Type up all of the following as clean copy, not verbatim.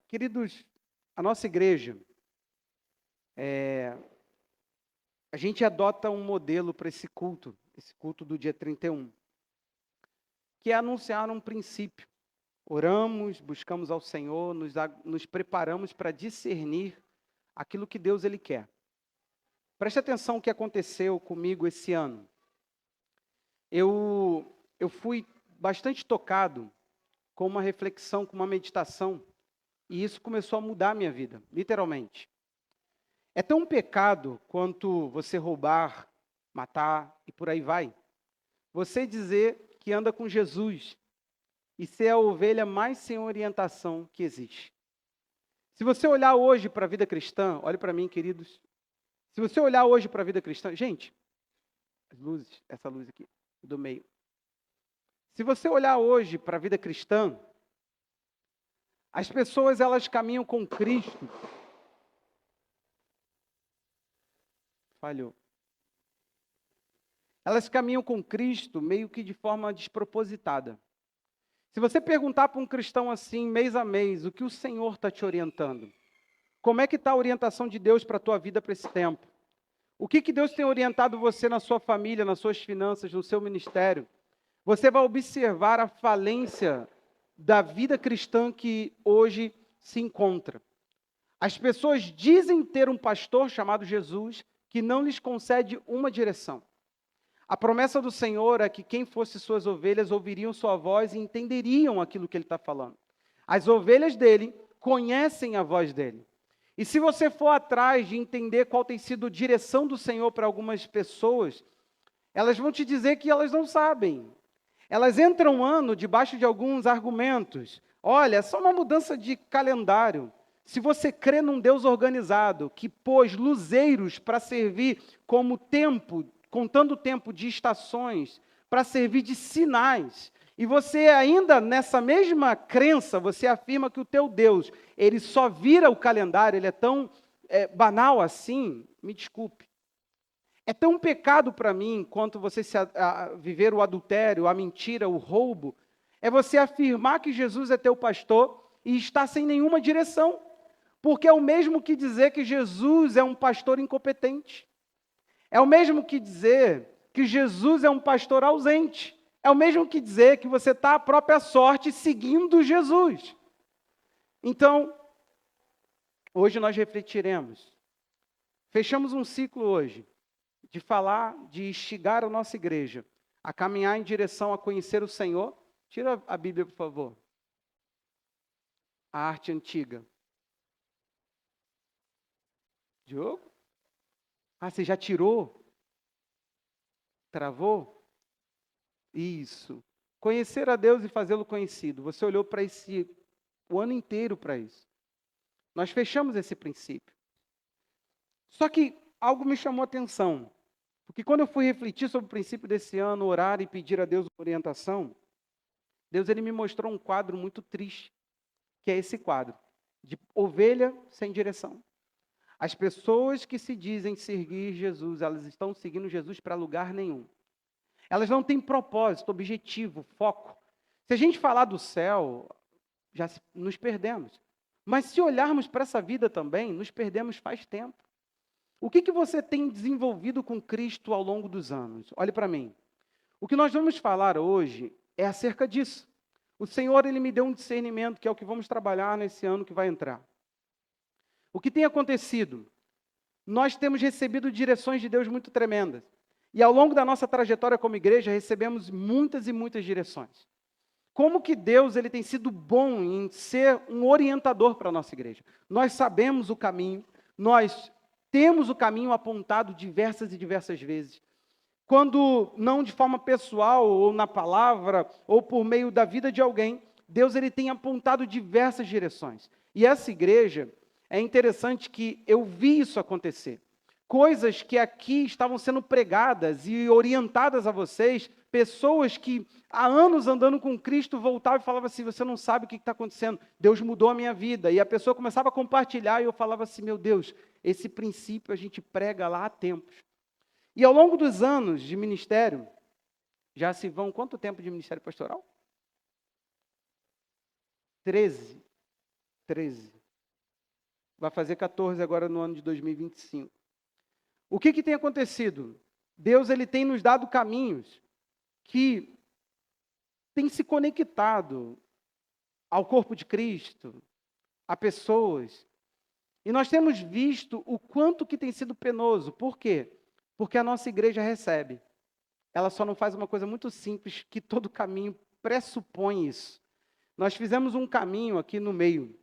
Queridos, a nossa igreja, a gente adota um modelo para esse culto do dia 31, que é anunciar um princípio. Oramos, buscamos ao Senhor, nos preparamos para discernir aquilo que Deus ele quer. Preste atenção no que aconteceu comigo esse ano. Eu fui bastante tocado com uma reflexão, com uma meditação, e isso começou a mudar a minha vida, literalmente. É tão pecado quanto você roubar, matar e por aí vai. Você dizer que anda com Jesus e ser a ovelha mais sem orientação que existe. Se você olhar hoje para a vida cristã, olhe para mim, queridos. Se você olhar hoje para a vida cristã, gente, as luzes, essa luz aqui do meio. Se você olhar hoje para a vida cristã, as pessoas elas caminham com Cristo. Falhou. Elas caminham com Cristo meio que de forma despropositada. Se você perguntar para um cristão assim, mês a mês, o que o Senhor está te orientando? Como é que está a orientação de Deus para a tua vida para esse tempo? O que Deus tem orientado você na sua família, nas suas finanças, no seu ministério? Você vai observar a falência da vida cristã que hoje se encontra. As pessoas dizem ter um pastor chamado Jesus que não lhes concede uma direção. A promessa do Senhor é que quem fosse suas ovelhas ouviriam sua voz e entenderiam aquilo que ele está falando. As ovelhas dele conhecem a voz dele. E se você for atrás de entender qual tem sido a direção do Senhor para algumas pessoas, elas vão te dizer que elas não sabem. Elas entram um ano debaixo de alguns argumentos. Olha, é só uma mudança de calendário. Se você crê num Deus organizado, que pôs luzeiros para servir como tempo, contando o tempo de estações, para servir de sinais, e você ainda nessa mesma crença, você afirma que o teu Deus, ele só vira o calendário, ele é tão banal assim, me desculpe. É tão pecado para mim, quanto você viver o adultério, a mentira, o roubo, é você afirmar que Jesus é teu pastor e estar sem nenhuma direção, porque é o mesmo que dizer que Jesus é um pastor incompetente. É o mesmo que dizer que Jesus é um pastor ausente. É o mesmo que dizer que você está à própria sorte seguindo Jesus. Então, hoje nós refletiremos. Fechamos um ciclo hoje de falar, de instigar a nossa igreja a caminhar em direção a conhecer o Senhor. Tira a Bíblia, por favor. A arte antiga. Diogo? Ah, você já tirou? Travou? Isso. Conhecer a Deus e fazê-lo conhecido. Você olhou para o ano inteiro para isso. Nós fechamos esse princípio. Só que algo me chamou a atenção. Porque quando eu fui refletir sobre o princípio desse ano, orar e pedir a Deus orientação, Deus ele me mostrou um quadro muito triste, que é esse quadro, de ovelha sem direção. As pessoas que se dizem seguir Jesus, elas estão seguindo Jesus para lugar nenhum. Elas não têm propósito, objetivo, foco. Se a gente falar do céu, já nos perdemos. Mas se olharmos para essa vida também, nos perdemos faz tempo. O que você tem desenvolvido com Cristo ao longo dos anos? Olhe para mim. O que nós vamos falar hoje é acerca disso. O Senhor ele me deu um discernimento, que é o que vamos trabalhar nesse ano que vai entrar. O que tem acontecido? Nós temos recebido direções de Deus muito tremendas. E ao longo da nossa trajetória como igreja, recebemos muitas e muitas direções. Como que Deus ele tem sido bom em ser um orientador para a nossa igreja. Nós sabemos o caminho, nós temos o caminho apontado diversas e diversas vezes. Quando não de forma pessoal, ou na palavra, ou por meio da vida de alguém, Deus ele tem apontado diversas direções. E essa igreja, é interessante que eu vi isso acontecer. Coisas que aqui estavam sendo pregadas e orientadas a vocês, pessoas que há anos andando com Cristo voltavam e falavam assim, você não sabe o que está acontecendo, Deus mudou a minha vida. E a pessoa começava a compartilhar e eu falava assim, meu Deus, esse princípio a gente prega lá há tempos. E ao longo dos anos de ministério, já se vão quanto tempo de ministério pastoral? 13. vai fazer 14 agora no ano de 2025. O que tem acontecido? Deus ele tem nos dado caminhos que têm se conectado ao corpo de Cristo, a pessoas. E nós temos visto o quanto que tem sido penoso. Por quê? Porque a nossa igreja recebe. Ela só não faz uma coisa muito simples, que todo caminho pressupõe isso. Nós fizemos um caminho aqui no meio.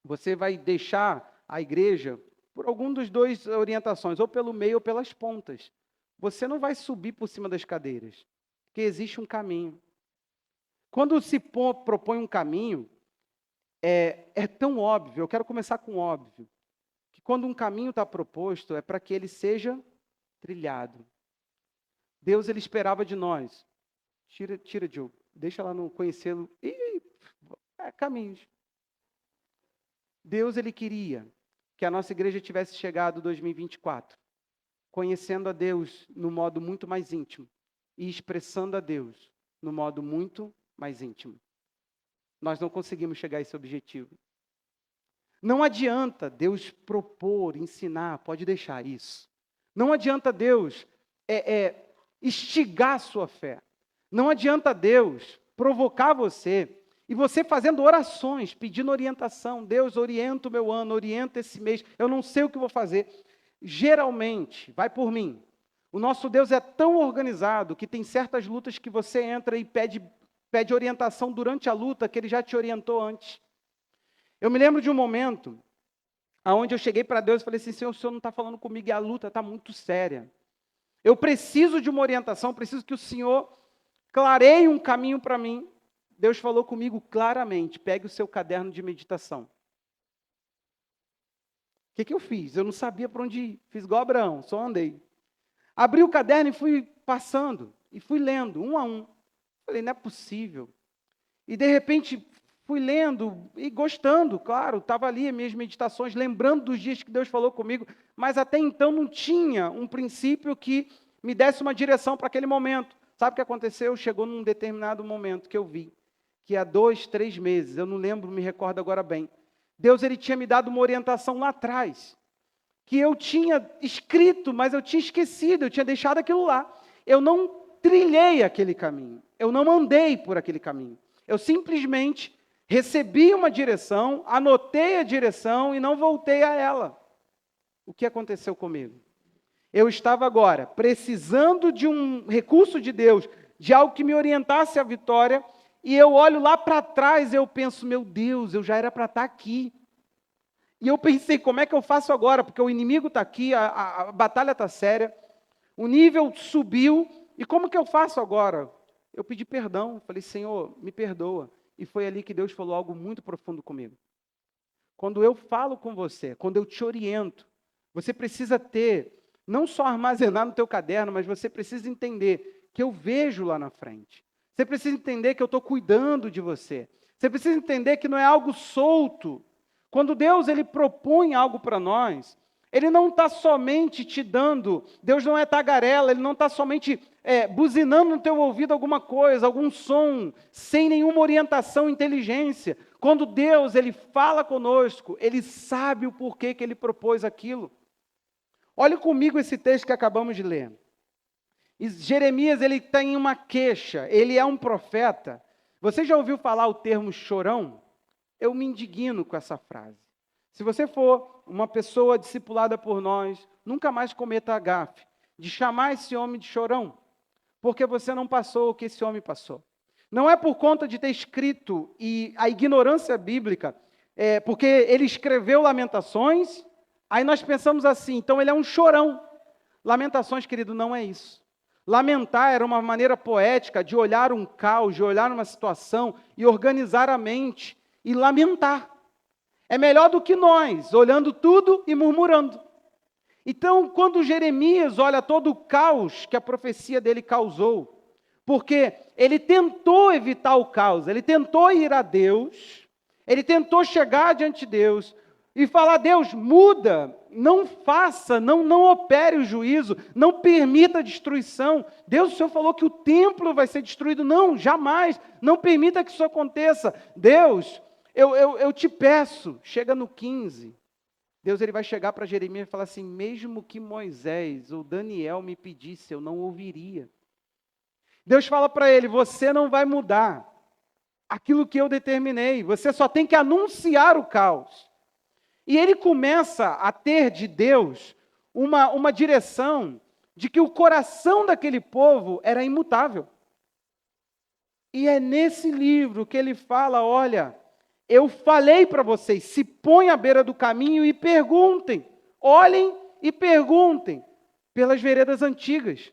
Você vai deixar a igreja por algum dos dois orientações, ou pelo meio ou pelas pontas. Você não vai subir por cima das cadeiras, porque existe um caminho. Quando se propõe um caminho, é tão óbvio, eu quero começar com óbvio, que quando um caminho está proposto, é para que ele seja trilhado. Deus, ele esperava de nós. Tira, Diogo. Deixa lá no conhecê-lo. Caminhos. Deus, ele queria que a nossa igreja tivesse chegado em 2024, conhecendo a Deus no modo muito mais íntimo e expressando a Deus no modo muito mais íntimo. Nós não conseguimos chegar a esse objetivo. Não adianta Deus propor, ensinar, pode deixar isso. Não adianta Deus instigar a sua fé. Não adianta Deus provocar você, e você fazendo orações, pedindo orientação. Deus, orienta o meu ano, orienta esse mês, eu não sei o que vou fazer. Geralmente, vai por mim, o nosso Deus é tão organizado que tem certas lutas que você entra e pede orientação durante a luta, que Ele já te orientou antes. Eu me lembro de um momento onde eu cheguei para Deus e falei assim: Senhor, o Senhor não está falando comigo e a luta está muito séria. Eu preciso de uma orientação, preciso que o Senhor clareie um caminho para mim. Deus falou comigo claramente: pegue o seu caderno de meditação. O que eu fiz? Eu não sabia para onde ir. Fiz igual Abraão, só andei. Abri o caderno e fui passando, e fui lendo, um a um. Falei, não é possível. E de repente, fui lendo e gostando, claro, estava ali as minhas meditações, lembrando dos dias que Deus falou comigo, mas até então não tinha um princípio que me desse uma direção para aquele momento. Sabe o que aconteceu? Chegou num determinado momento que eu vi, que há 2, 3 meses, eu não lembro, me recordo agora bem, Deus ele tinha me dado uma orientação lá atrás, que eu tinha escrito, mas eu tinha esquecido, eu tinha deixado aquilo lá. Eu não trilhei aquele caminho, eu não andei por aquele caminho. Eu simplesmente recebi uma direção, anotei a direção e não voltei a ela. O que aconteceu comigo? Eu estava agora precisando de um recurso de Deus, de algo que me orientasse à vitória, e eu olho lá para trás e eu penso, meu Deus, eu já era para estar aqui. E eu pensei, como é que eu faço agora? Porque o inimigo está aqui, a batalha está séria, o nível subiu, e como que eu faço agora? Eu pedi perdão, falei, Senhor, me perdoa. E foi ali que Deus falou algo muito profundo comigo. Quando eu falo com você, quando eu te oriento, você precisa ter, não só armazenar no teu caderno, mas você precisa entender que eu vejo lá na frente. Você precisa entender que eu estou cuidando de você. Você precisa entender que não é algo solto. Quando Deus ele propõe algo para nós, Ele não está somente te dando, Deus não é tagarela, Ele não está somente buzinando no teu ouvido alguma coisa, algum som, sem nenhuma orientação, inteligência. Quando Deus ele fala conosco, Ele sabe o porquê que Ele propôs aquilo. Olhe comigo esse texto que acabamos de ler. Jeremias ele tem uma queixa, ele é um profeta. Você já ouviu falar o termo chorão? Eu me indigno com essa frase. Se você for uma pessoa discipulada por nós, nunca mais cometa a gafe de chamar esse homem de chorão, porque você não passou o que esse homem passou. Não é por conta de ter escrito e a ignorância bíblica, porque ele escreveu Lamentações, aí nós pensamos assim, então ele é um chorão. Lamentações, querido, não é isso. Lamentar era uma maneira poética de olhar um caos, de olhar uma situação e organizar a mente e lamentar. É melhor do que nós, olhando tudo e murmurando. Então, quando Jeremias olha todo o caos que a profecia dele causou, porque ele tentou evitar o caos, ele tentou ir a Deus, ele tentou chegar diante de Deus e falar, Deus, muda, não faça, não opere o juízo, não permita a destruição. Deus, o Senhor falou que o templo vai ser destruído. Não, jamais, não permita que isso aconteça. Deus, eu te peço, chega no 15, Deus ele vai chegar para Jeremias e falar assim, mesmo que Moisés ou Daniel me pedisse, eu não ouviria. Deus fala para ele, você não vai mudar aquilo que eu determinei, você só tem que anunciar o caos. E ele começa a ter de Deus uma direção de que o coração daquele povo era imutável. E é nesse livro que ele fala, olha, eu falei para vocês, se põem à beira do caminho e perguntem, olhem e perguntem pelas veredas antigas,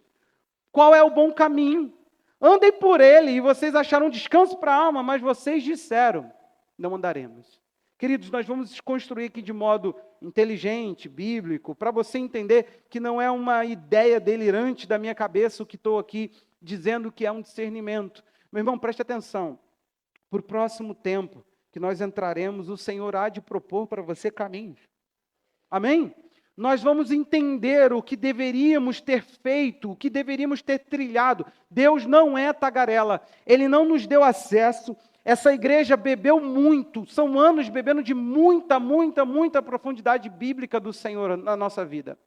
qual é o bom caminho? Andem por ele e vocês acharam descanso para a alma, mas vocês disseram, não andaremos. Queridos, nós vamos construir aqui de modo inteligente, bíblico, para você entender que não é uma ideia delirante da minha cabeça o que estou aqui dizendo que é um discernimento. Meu irmão, preste atenção. Por próximo tempo que nós entraremos, o Senhor há de propor para você caminhos. Amém? Nós vamos entender o que deveríamos ter feito, o que deveríamos ter trilhado. Deus não é tagarela. Ele não nos deu acesso. Essa igreja bebeu muito. São anos bebendo de muita profundidade bíblica do Senhor na nossa vida.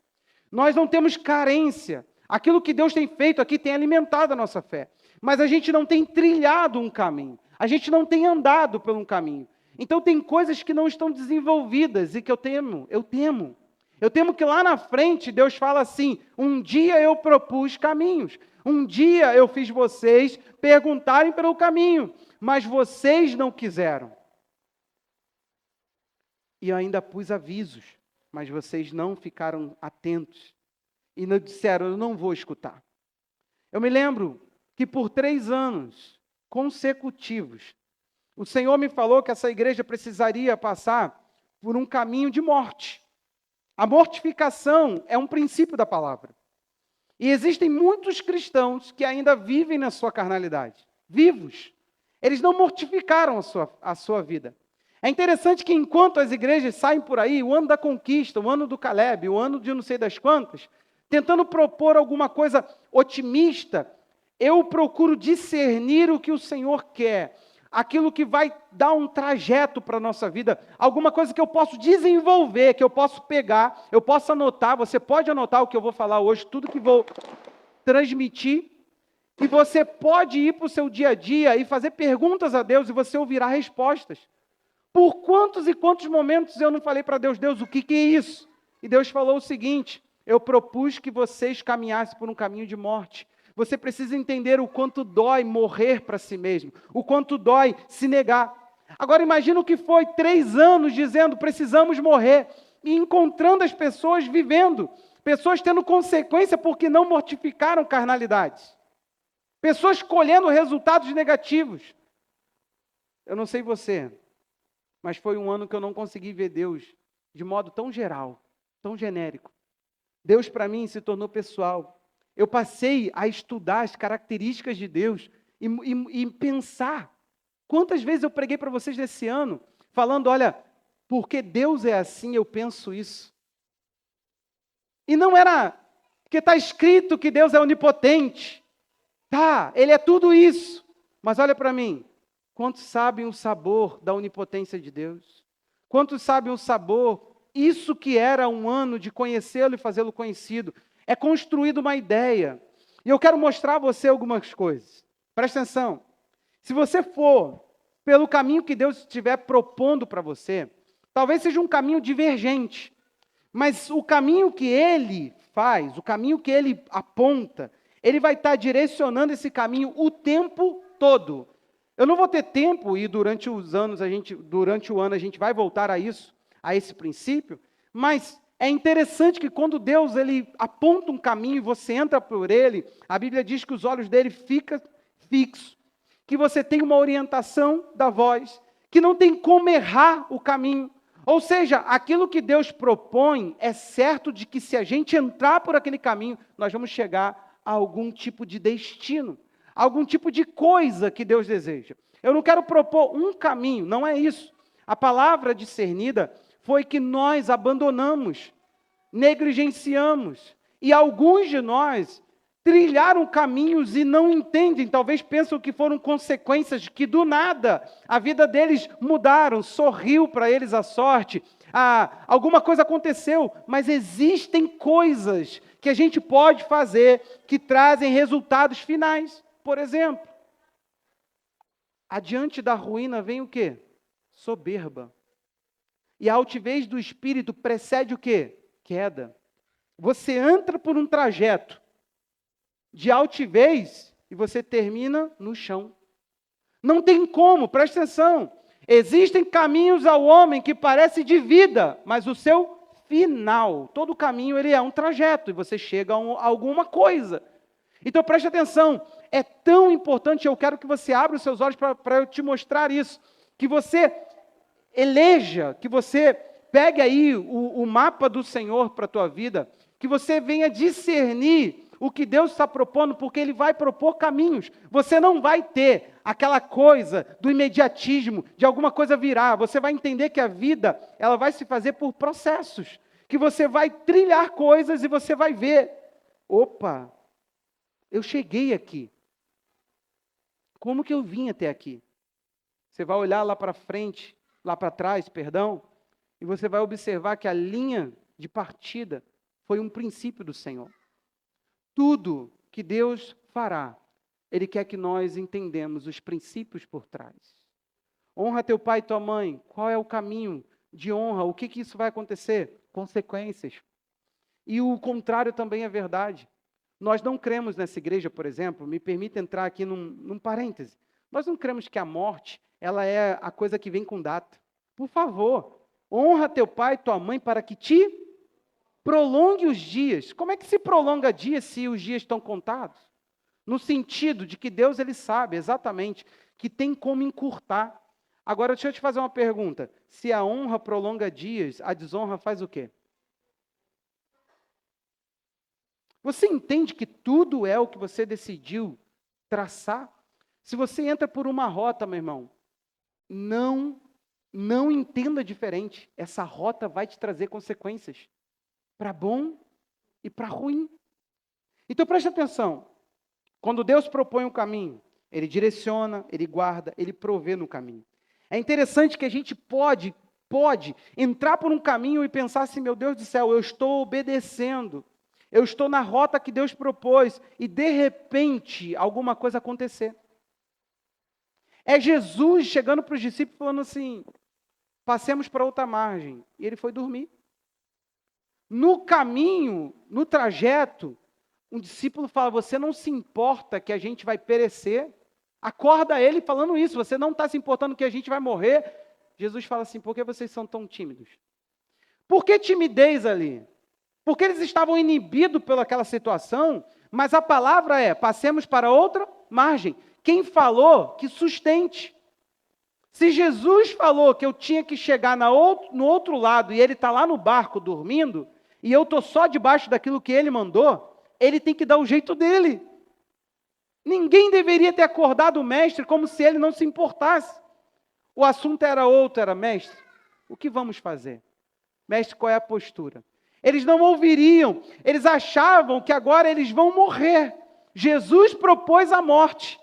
Nós não temos carência. Aquilo que Deus tem feito aqui tem alimentado a nossa fé. Mas a gente não tem trilhado um caminho. A gente não tem andado por um caminho. Então tem coisas que não estão desenvolvidas e que eu temo. Eu temo que lá na frente Deus fala assim, um dia eu propus caminhos. Um dia eu fiz vocês perguntarem pelo caminho. Mas vocês não quiseram. E eu ainda pus avisos. Mas vocês não ficaram atentos. E não disseram, eu não vou escutar. Eu me lembro que por 3 anos consecutivos, o Senhor me falou que essa igreja precisaria passar por um caminho de morte. A mortificação é um princípio da palavra. E existem muitos cristãos que ainda vivem na sua carnalidade. Vivos. Eles não mortificaram a sua vida. É interessante que enquanto as igrejas saem por aí, o ano da conquista, o ano do Caleb, o ano de não sei das quantas, tentando propor alguma coisa otimista, eu procuro discernir o que o Senhor quer. Aquilo que vai dar um trajeto para a nossa vida, alguma coisa que eu posso desenvolver, que eu posso pegar, eu posso anotar, você pode anotar o que eu vou falar hoje, tudo que vou transmitir, e você pode ir para o seu dia a dia e fazer perguntas a Deus e você ouvirá respostas. Por quantos e quantos momentos eu não falei para Deus, Deus, o que é isso? E Deus falou o seguinte, eu propus que vocês caminhassem por um caminho de morte. Você precisa entender o quanto dói morrer para si mesmo, o quanto dói se negar. Agora imagina o que foi 3 anos dizendo, precisamos morrer, e encontrando as pessoas vivendo, pessoas tendo consequência porque não mortificaram carnalidades, pessoas colhendo resultados negativos. Eu não sei você, mas foi um ano que eu não consegui ver Deus de modo tão geral, tão genérico. Deus para mim se tornou pessoal. Eu passei a estudar as características de Deus e pensar. Quantas vezes eu preguei para vocês nesse ano, falando, olha, porque Deus é assim, eu penso isso. E não era porque está escrito que Deus é onipotente. Tá, Ele é tudo isso. Mas olha para mim, quantos sabem o sabor da onipotência de Deus? Quantos sabem o sabor, isso que era um ano de conhecê-lo e fazê-lo conhecido? É construída uma ideia. E eu quero mostrar a você algumas coisas. Presta atenção. Se você for pelo caminho que Deus estiver propondo para você, talvez seja um caminho divergente. Mas o caminho que Ele faz, o caminho que Ele aponta, Ele vai estar direcionando esse caminho o tempo todo. Eu não vou ter tempo, e durante o ano a gente vai voltar a isso, a esse princípio, mas é interessante que quando Deus ele aponta um caminho e você entra por ele, a Bíblia diz que os olhos dele ficam fixos, que você tem uma orientação da voz, que não tem como errar o caminho. Ou seja, aquilo que Deus propõe é certo de que se a gente entrar por aquele caminho, nós vamos chegar a algum tipo de destino, algum tipo de coisa que Deus deseja. Eu não quero propor um caminho, não é isso. A palavra discernida foi que nós abandonamos, negligenciamos, e alguns de nós trilharam caminhos e não entendem, talvez pensam que foram consequências, que do nada a vida deles mudaram, sorriu para eles a sorte, alguma coisa aconteceu, mas existem coisas que a gente pode fazer que trazem resultados finais. Por exemplo, adiante da ruína vem o quê? Soberba. E a altivez do espírito precede o quê? Queda. Você entra por um trajeto de altivez e você termina no chão. Não tem como, presta atenção. Existem caminhos ao homem que parece de vida, mas o seu final, todo caminho ele é um trajeto e você chega a alguma coisa. Então preste atenção, é tão importante, eu quero que você abra os seus olhos para eu te mostrar isso, que você eleja, que você pegue aí o mapa do Senhor para a tua vida, que você venha discernir o que Deus está propondo, porque Ele vai propor caminhos. Você não vai ter aquela coisa do imediatismo, de alguma coisa virar. Você vai entender que a vida, ela vai se fazer por processos, que você vai trilhar coisas e você vai ver, opa, eu cheguei aqui. Como que eu vim até aqui? Você vai olhar lá para frente, lá para trás, perdão, e você vai observar que a linha de partida foi um princípio do Senhor. Tudo que Deus fará, Ele quer que nós entendamos os princípios por trás. Honra teu pai e tua mãe. Qual é o caminho de honra? O que isso vai acontecer? Consequências. E o contrário também é verdade. Nós não cremos nessa igreja, por exemplo, me permita entrar aqui num parêntese. Nós não cremos que a morte, ela é a coisa que vem com data. Por favor, honra teu pai e tua mãe para que te prolongue os dias. Como é que se prolonga dias se os dias estão contados? No sentido de que Deus ele sabe exatamente que tem como encurtar. Agora, deixa eu te fazer uma pergunta. Se a honra prolonga dias, a desonra faz o quê? Você entende que tudo é o que você decidiu traçar? Se você entra por uma rota, meu irmão, não entenda diferente. Essa rota vai te trazer consequências. Para bom e para ruim. Então preste atenção, quando Deus propõe um caminho, Ele direciona, Ele guarda, Ele provê no caminho. É interessante que a gente pode entrar por um caminho e pensar assim, meu Deus do céu, eu estou obedecendo, eu estou na rota que Deus propôs, e de repente alguma coisa acontecer. É Jesus chegando para os discípulos falando assim, passemos para outra margem, e Ele foi dormir. No caminho, no trajeto, um discípulo fala, você não se importa que a gente vai perecer? Acorda ele falando isso, você não está se importando que a gente vai morrer? Jesus fala assim, por que vocês são tão tímidos? Por que timidez ali? Porque eles estavam inibidos pelaquela situação, mas a palavra é, passemos para outra margem. Quem falou, que sustente. Se Jesus falou que eu tinha que chegar no outro lado, e ele está lá no barco dormindo, e eu estou só debaixo daquilo que ele mandou, ele tem que dar o jeito dele. Ninguém deveria ter acordado o mestre como se ele não se importasse. O assunto era outro, era mestre, o que vamos fazer? Mestre, qual é a postura? Eles não ouviriam, eles achavam que agora eles vão morrer. Jesus propôs a morte.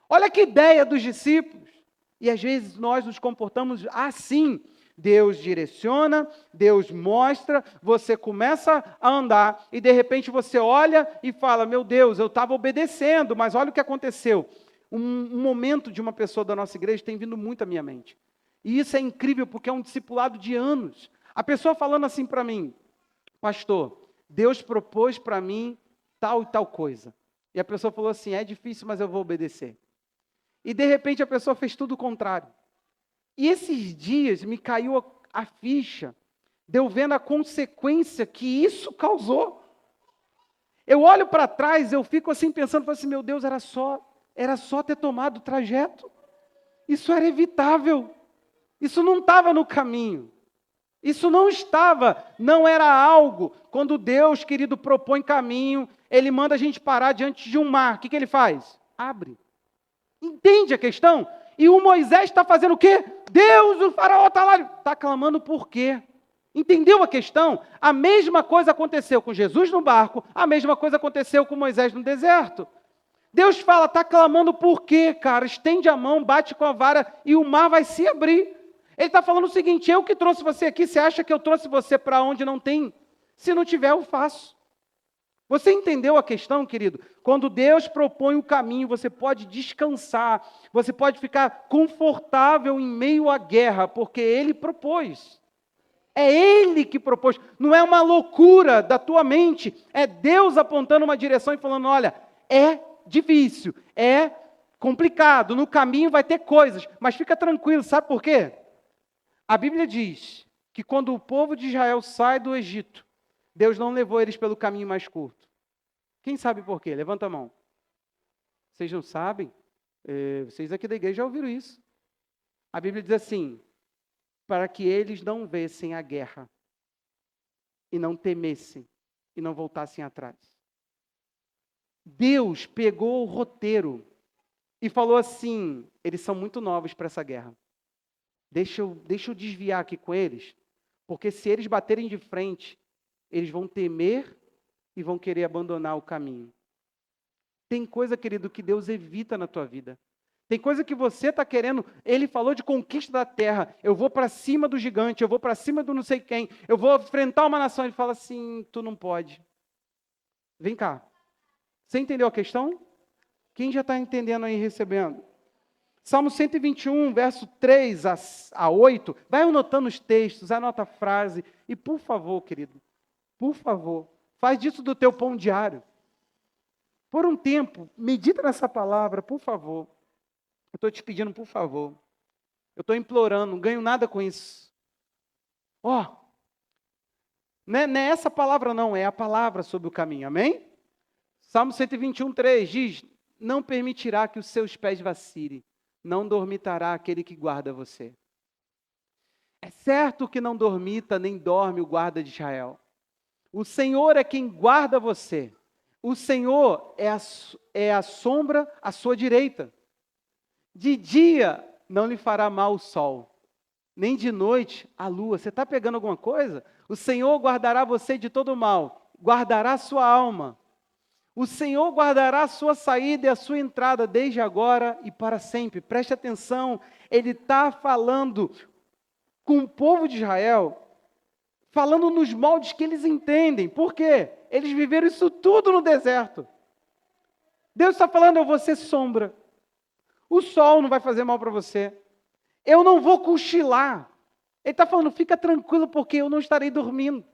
Olha que ideia dos discípulos. E às vezes nós nos comportamos assim. Deus direciona, Deus mostra, você começa a andar e de repente você olha e fala, meu Deus, eu estava obedecendo, mas olha o que aconteceu. Um momento de uma pessoa da nossa igreja tem vindo muito à minha mente. E isso é incrível porque é um discipulado de anos. A pessoa falando assim para mim, pastor, Deus propôs para mim tal e tal coisa. E a pessoa falou assim, é difícil, mas eu vou obedecer. E de repente a pessoa fez tudo o contrário. E esses dias me caiu a ficha, de eu vendo a consequência que isso causou. Eu olho para trás, eu fico assim pensando, assim, meu Deus, era só ter tomado o trajeto. Isso era evitável. Isso não estava no caminho. Isso não era algo. Quando Deus, querido, propõe caminho, Ele manda a gente parar diante de um mar. O que Ele faz? Abre. Entende a questão? E o Moisés está fazendo o quê? Deus, o faraó está lá. Está clamando por quê? Entendeu a questão? A mesma coisa aconteceu com Jesus no barco, a mesma coisa aconteceu com Moisés no deserto. Deus fala, está clamando por quê, cara? Estende a mão, bate com a vara e o mar vai se abrir. Ele está falando o seguinte, eu que trouxe você aqui, você acha que eu trouxe você para onde não tem? Se não tiver, eu faço. Você entendeu a questão, querido? Quando Deus propõe o caminho, você pode descansar, você pode ficar confortável em meio à guerra, porque Ele propôs. É Ele que propôs, não é uma loucura da tua mente, é Deus apontando uma direção e falando, olha, é difícil, é complicado, no caminho vai ter coisas, mas fica tranquilo, sabe por quê? A Bíblia diz que quando o povo de Israel sai do Egito, Deus não levou eles pelo caminho mais curto. Quem sabe por quê? Levanta a mão. Vocês não sabem? Vocês aqui da igreja já ouviram isso. A Bíblia diz assim, para que eles não vissem a guerra e não temessem e não voltassem atrás. Deus pegou o roteiro e falou assim, eles são muito novos para essa guerra. Deixa eu desviar aqui com eles, porque se eles baterem de frente, eles vão temer e vão querer abandonar o caminho. Tem coisa, querido, que Deus evita na tua vida. Tem coisa que você está querendo, Ele falou de conquista da terra, eu vou para cima do gigante, eu vou para cima do não sei quem, eu vou enfrentar uma nação. Ele fala assim, tu não pode. Vem cá. Você entendeu a questão? Quem já está entendendo aí, recebendo? Salmo 121, verso 3 a 8, vai anotando os textos, anota a frase, e por favor, querido, por favor, faz disso do teu pão diário. Por um tempo, medita nessa palavra, por favor. Eu estou te pedindo, por favor. Eu estou implorando, não ganho nada com isso. Não é essa palavra não, é a palavra sobre o caminho, amém? Salmo 121, 3 diz, não permitirá que os seus pés vacilem, não dormitará aquele que guarda você. É certo que não dormita nem dorme o guarda de Israel. O Senhor é quem guarda você. O Senhor é a sombra à sua direita. De dia não lhe fará mal o sol, nem de noite a lua. Você está pegando alguma coisa? O Senhor guardará você de todo mal, guardará a sua alma. O Senhor guardará a sua saída e a sua entrada desde agora e para sempre. Preste atenção, Ele está falando com o povo de Israel, falando nos moldes que eles entendem. Por quê? Eles viveram isso tudo no deserto. Deus está falando, eu vou ser sombra. O sol não vai fazer mal para você. Eu não vou cochilar. Ele está falando, fica tranquilo porque eu não estarei dormindo.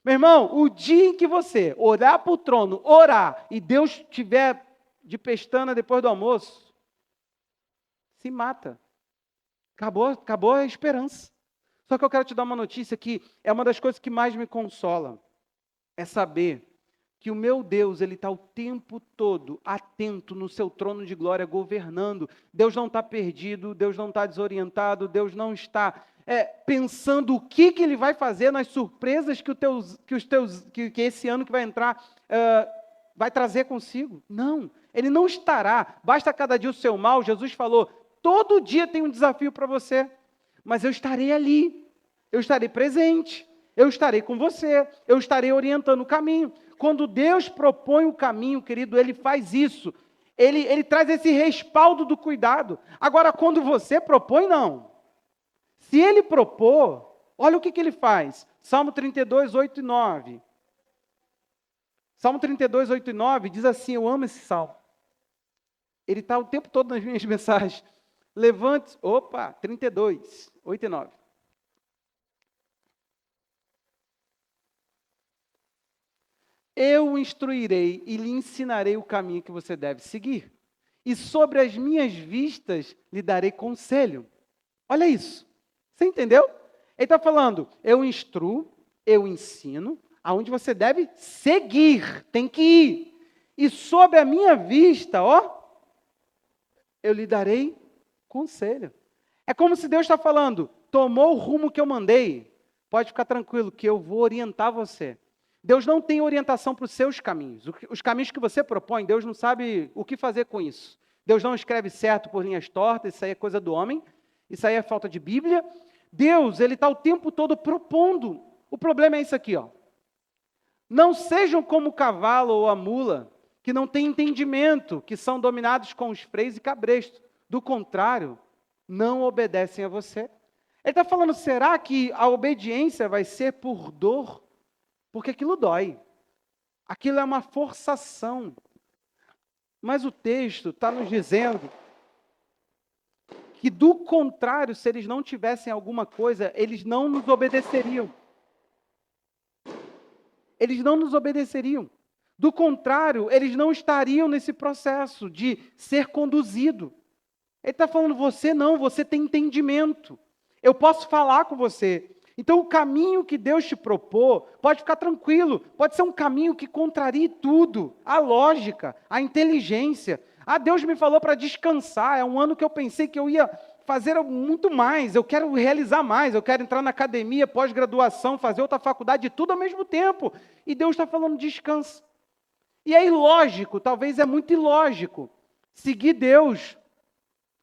Meu irmão, o dia em que você olhar para o trono, orar, e Deus estiver de pestana depois do almoço, se mata. Acabou a esperança. Só que eu quero te dar uma notícia que é uma das coisas que mais me consola. É saber que o meu Deus, Ele está o tempo todo atento no seu trono de glória, governando. Deus não está perdido, Deus não está desorientado, Deus não está pensando o que Ele vai fazer nas surpresas que esse ano que vai entrar vai trazer consigo. Não, Ele não estará. Basta cada dia o seu mal. Jesus falou, todo dia tem um desafio para você, mas eu estarei ali, eu estarei presente, eu estarei com você, eu estarei orientando o caminho. Quando Deus propõe o caminho, querido, Ele faz isso. Ele traz esse respaldo do cuidado. Agora, quando você propõe, não. Se Ele propor, olha o que Ele faz. Salmo 32, 8 e 9. Salmo 32, 8 e 9 diz assim, eu amo esse salmo. Ele está o tempo todo nas minhas mensagens. Levante, 32, 8 e 9. Eu o instruirei e lhe ensinarei o caminho que você deve seguir. E sobre as minhas vistas lhe darei conselho. Olha isso. Você entendeu? Ele está falando, eu instruo, eu ensino, aonde você deve seguir, tem que ir. E sobre a minha vista, eu lhe darei conselho. É como se Deus está falando, tomou o rumo que eu mandei, pode ficar tranquilo que eu vou orientar você. Deus não tem orientação para os seus caminhos. Os caminhos que você propõe, Deus não sabe o que fazer com isso. Deus não escreve certo por linhas tortas, isso aí é coisa do homem, isso aí é falta de Bíblia. Deus, ele está o tempo todo propondo. O problema é isso aqui, ó. Não sejam como o cavalo ou a mula, que não têm entendimento, que são dominados com os freios e cabrestos. Do contrário, não obedecem a você. Ele está falando, será que a obediência vai ser por dor? Porque aquilo dói. Aquilo é uma forçação. Mas o texto está nos dizendo que, do contrário, se eles não tivessem alguma coisa, eles não nos obedeceriam. Eles não nos obedeceriam. Do contrário, eles não estariam nesse processo de ser conduzido. Ele está falando, você não, você tem entendimento. Eu posso falar com você. Então, o caminho que Deus te propôs, pode ficar tranquilo, pode ser um caminho que contrarie tudo, a lógica, a inteligência. Ah, Deus me falou para descansar, é um ano que eu pensei que eu ia fazer muito mais, eu quero realizar mais, eu quero entrar na academia, pós-graduação, fazer outra faculdade, tudo ao mesmo tempo. E Deus está falando, descansa. E é ilógico, talvez é muito ilógico, seguir Deus,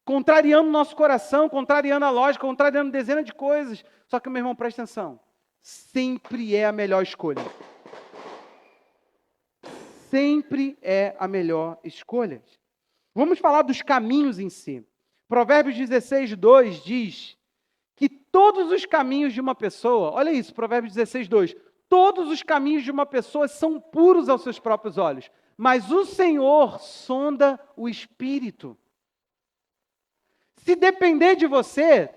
contrariando o nosso coração, contrariando a lógica, contrariando dezenas de coisas. Só que, meu irmão, presta atenção, sempre é a melhor escolha. Sempre é a melhor escolha. Vamos falar dos caminhos em si. Provérbios 16, 2 diz que todos os caminhos de uma pessoa, olha isso, Provérbios 16, 2, todos os caminhos de uma pessoa são puros aos seus próprios olhos, mas o Senhor sonda o espírito. Se depender de você,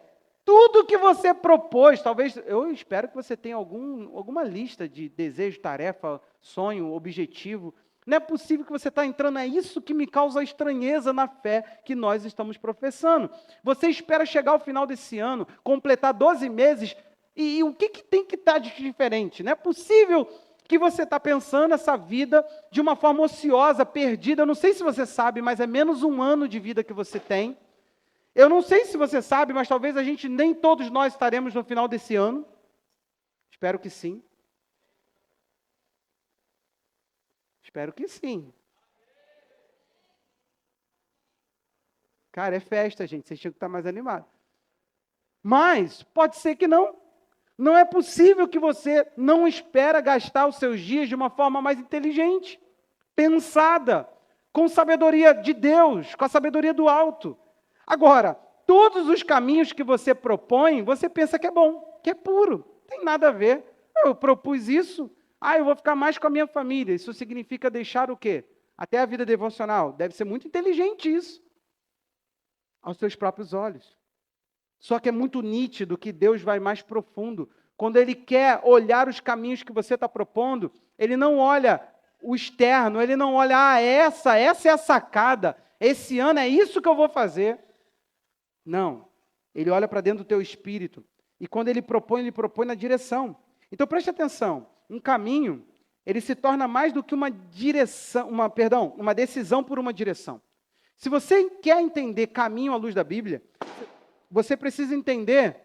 tudo que você propôs, talvez, eu espero que você tenha alguma lista de desejo, tarefa, sonho, objetivo. Não é possível que você está entrando, é isso que me causa estranheza na fé que nós estamos professando. Você espera chegar ao final desse ano, completar 12 meses, e o que tem que estar de diferente? Não é possível que você está pensando essa vida de uma forma ociosa, perdida. Eu não sei se você sabe, mas é menos um ano de vida que você tem. Eu não sei se você sabe, mas talvez nem todos nós estaremos no final desse ano. Espero que sim. Espero que sim. Cara, é festa, gente. Vocês tinham que estar mais animados. Mas pode ser que não. Não é possível que você não espera gastar os seus dias de uma forma mais inteligente, pensada, com sabedoria de Deus, com a sabedoria do alto. Agora, todos os caminhos que você propõe, você pensa que é bom, que é puro, não tem nada a ver. Eu propus isso, eu vou ficar mais com a minha família. Isso significa deixar o quê? Até a vida devocional. Deve ser muito inteligente isso, aos seus próprios olhos. Só que é muito nítido que Deus vai mais profundo. Quando Ele quer olhar os caminhos que você está propondo, Ele não olha o externo, Ele não olha, essa é a sacada, esse ano é isso que eu vou fazer. Não, Ele olha para dentro do teu espírito. E quando Ele propõe na direção. Então preste atenção, um caminho, ele se torna mais do que uma decisão por uma direção. Se você quer entender caminho à luz da Bíblia, você precisa entender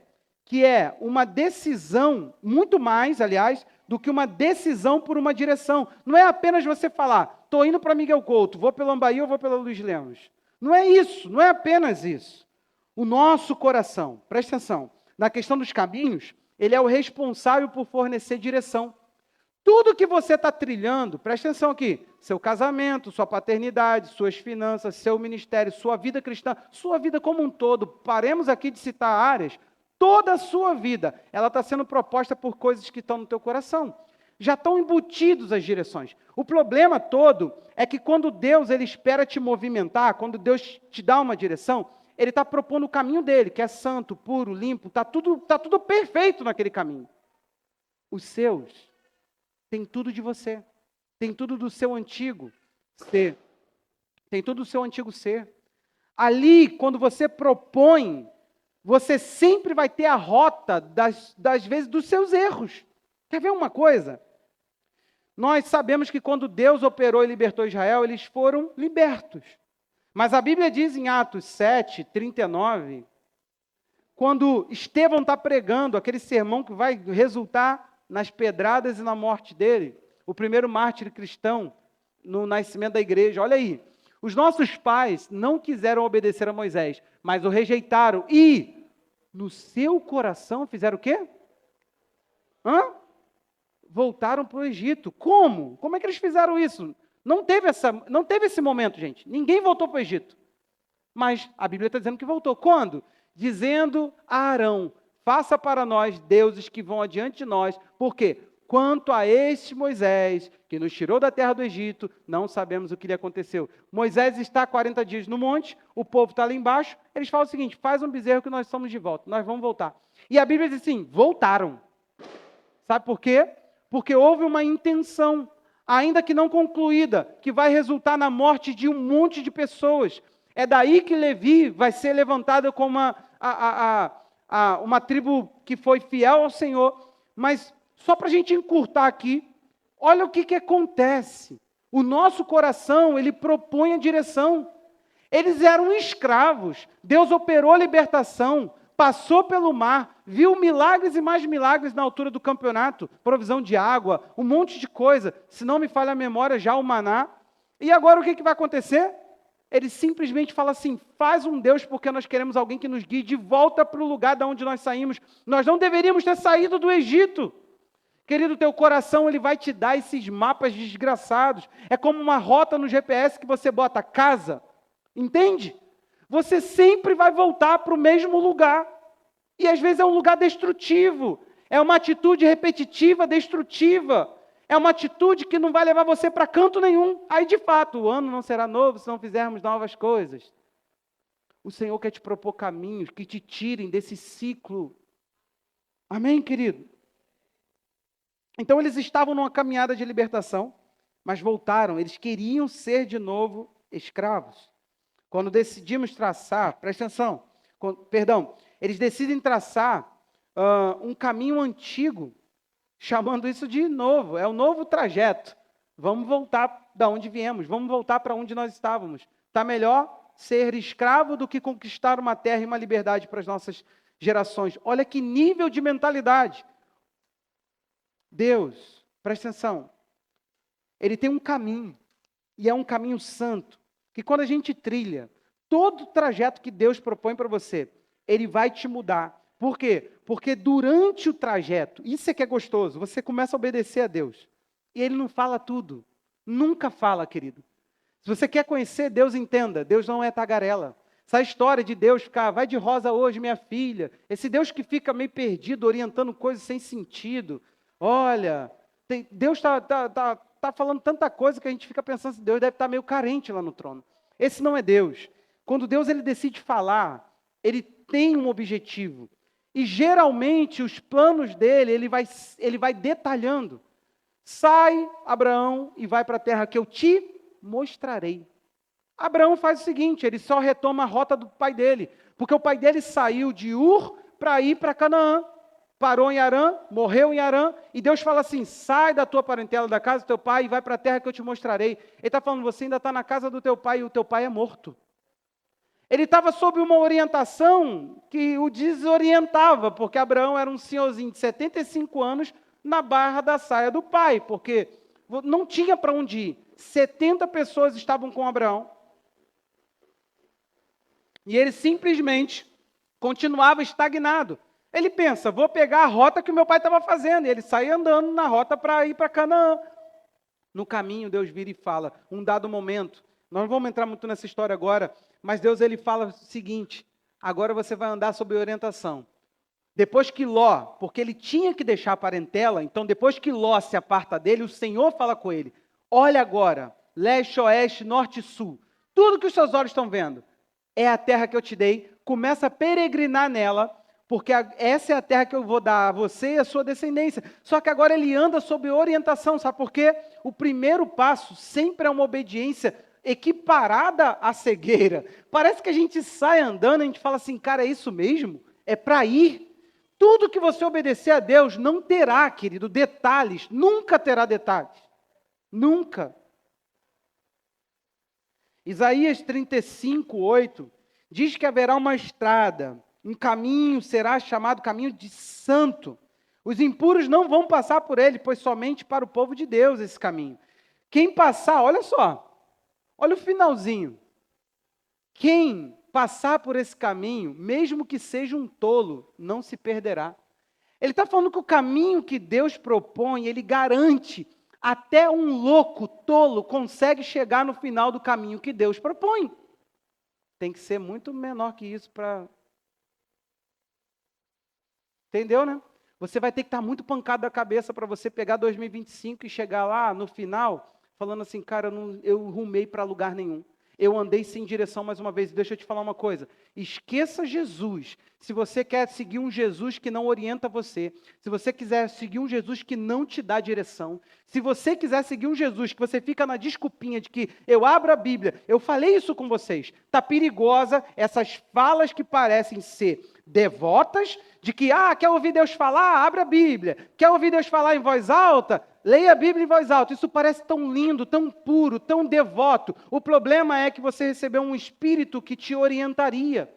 que é uma decisão, muito mais, aliás, do que uma decisão por uma direção. Não é apenas você falar, estou indo para Miguel Couto, vou pelo Ambaí ou vou pela Luiz Lemos. Não é isso, não é apenas isso. O nosso coração, presta atenção, na questão dos caminhos, ele é o responsável por fornecer direção. Tudo que você está trilhando, presta atenção aqui, seu casamento, sua paternidade, suas finanças, seu ministério, sua vida cristã, sua vida como um todo, paremos aqui de citar áreas, toda a sua vida, ela está sendo proposta por coisas que estão no teu coração. Já estão embutidos as direções. O problema todo é que quando Deus ele espera te movimentar, quando Deus te dá uma direção, Ele está propondo o caminho dele, que é santo, puro, limpo, está tudo perfeito naquele caminho. Os seus tem tudo de você, tem tudo do seu antigo ser, tem tudo do seu antigo ser. Ali, quando você propõe, você sempre vai ter a rota das vezes dos seus erros. Quer ver uma coisa? Nós sabemos que quando Deus operou e libertou Israel, eles foram libertos. Mas a Bíblia diz em Atos 7, 39, quando Estevão está pregando aquele sermão que vai resultar nas pedradas e na morte dele, o primeiro mártir cristão no nascimento da igreja, olha aí, os nossos pais não quiseram obedecer a Moisés, mas o rejeitaram e no seu coração fizeram o quê? Voltaram para o Egito. Como? Como é que eles fizeram isso? Não teve esse momento, gente. Ninguém voltou para o Egito. Mas a Bíblia está dizendo que voltou. Quando? Dizendo a Arão, faça para nós deuses que vão adiante de nós. Por quê? Quanto a este Moisés, que nos tirou da terra do Egito, não sabemos o que lhe aconteceu. Moisés está 40 dias no monte, o povo está lá embaixo, eles falam o seguinte, faz um bezerro que nós estamos de volta, nós vamos voltar. E a Bíblia diz assim, voltaram. Sabe por quê? Porque houve uma intenção, ainda que não concluída, que vai resultar na morte de um monte de pessoas. É daí que Levi vai ser levantado como uma tribo que foi fiel ao Senhor. Mas, só para a gente encurtar aqui, olha o que acontece. O nosso coração, ele propõe a direção. Eles eram escravos. Deus operou a libertação, passou pelo mar, viu milagres e mais milagres na altura do campeonato, provisão de água, um monte de coisa. Se não me falha a memória, já o maná. E agora o que vai acontecer? Ele simplesmente fala assim, faz um Deus porque nós queremos alguém que nos guie de volta para o lugar de onde nós saímos. Nós não deveríamos ter saído do Egito. Querido, teu coração ele vai te dar esses mapas desgraçados. É como uma rota no GPS que você bota casa. Entende? Você sempre vai voltar para o mesmo lugar. E às vezes é um lugar destrutivo. É uma atitude repetitiva, destrutiva. É uma atitude que não vai levar você para canto nenhum. Aí, de fato, o ano não será novo se não fizermos novas coisas. O Senhor quer te propor caminhos que te tirem desse ciclo. Amém, querido? Então, eles estavam numa caminhada de libertação, mas voltaram. Eles queriam ser de novo escravos. Quando decidimos traçar, presta atenção, eles decidem traçar um caminho antigo, chamando isso de novo, é o novo trajeto. Vamos voltar da onde viemos, vamos voltar para onde nós estávamos. Está melhor ser escravo do que conquistar uma terra e uma liberdade para as nossas gerações. Olha que nível de mentalidade. Deus, presta atenção, Ele tem um caminho, e é um caminho santo, que quando a gente trilha, todo o trajeto que Deus propõe para você, Ele vai te mudar. Por quê? Porque durante o trajeto, isso é que é gostoso, você começa a obedecer a Deus. E Ele não fala tudo. Nunca fala, querido. Se você quer conhecer Deus, entenda, Deus não é tagarela. Essa história de Deus ficar, vai de rosa hoje, minha filha. Esse Deus que fica meio perdido, orientando coisas sem sentido. Olha, Deus está falando tanta coisa que a gente fica pensando que Deus deve estar meio carente lá no trono. Esse não é Deus. Quando Deus ele decide falar, Ele tem um objetivo. E geralmente os planos dele, ele vai detalhando. Sai, Abraão, e vai para a terra que eu te mostrarei. Abraão faz o seguinte, ele só retoma a rota do pai dele. Porque o pai dele saiu de Ur para ir para Canaã. Parou em Harã, morreu em Harã, e Deus fala assim, sai da tua parentela, da casa do teu pai, e vai para a terra que eu te mostrarei. Ele está falando, você ainda está na casa do teu pai, e o teu pai é morto. Ele estava sob uma orientação que o desorientava, porque Abraão era um senhorzinho de 75 anos na barra da saia do pai, porque não tinha para onde ir. 70 pessoas estavam com Abraão. E ele simplesmente continuava estagnado. Ele pensa, vou pegar a rota que o meu pai estava fazendo. E ele sai andando na rota para ir para Canaã. No caminho, Deus vira e fala, um dado momento, nós não vamos entrar muito nessa história agora, mas Deus ele fala o seguinte, agora você vai andar sob orientação. Depois que Ló, porque ele tinha que deixar a parentela, então depois que Ló se aparta dele, o Senhor fala com ele, olha agora, leste, oeste, norte e sul, tudo que os seus olhos estão vendo, é a terra que eu te dei, começa a peregrinar nela, porque essa é a terra que eu vou dar a você e a sua descendência. Só que agora ele anda sob orientação, sabe por quê? O primeiro passo sempre é uma obediência equiparada à cegueira. Parece que a gente sai andando e a gente fala assim, cara, é isso mesmo? É para ir? Tudo que você obedecer a Deus não terá, querido, detalhes. Nunca terá detalhes. Nunca. Isaías 35:8 diz que haverá uma estrada, um caminho será chamado caminho de santo. Os impuros não vão passar por ele, pois somente para o povo de Deus esse caminho. Quem passar, olha só, olha o finalzinho. Quem passar por esse caminho, mesmo que seja um tolo, não se perderá. Ele está falando que o caminho que Deus propõe, ele garante, até um louco, tolo, consegue chegar no final do caminho que Deus propõe. Tem que ser muito menor que isso para... Entendeu, né? Você vai ter que estar muito pancado da cabeça para você pegar 2025 e chegar lá no final, falando assim, cara, eu rumei para lugar nenhum. Eu andei sem direção mais uma vez. Deixa eu te falar uma coisa. Esqueça Jesus. Se você quer seguir um Jesus que não orienta você, se você quiser seguir um Jesus que não te dá direção, se você quiser seguir um Jesus que você fica na desculpinha de que eu abro a Bíblia, eu falei isso com vocês, está perigosa essas falas que parecem ser devotas, de que, quer ouvir Deus falar? Abra a Bíblia. Quer ouvir Deus falar em voz alta? Leia a Bíblia em voz alta. Isso parece tão lindo, tão puro, tão devoto. O problema é que você recebeu um espírito que te orientaria.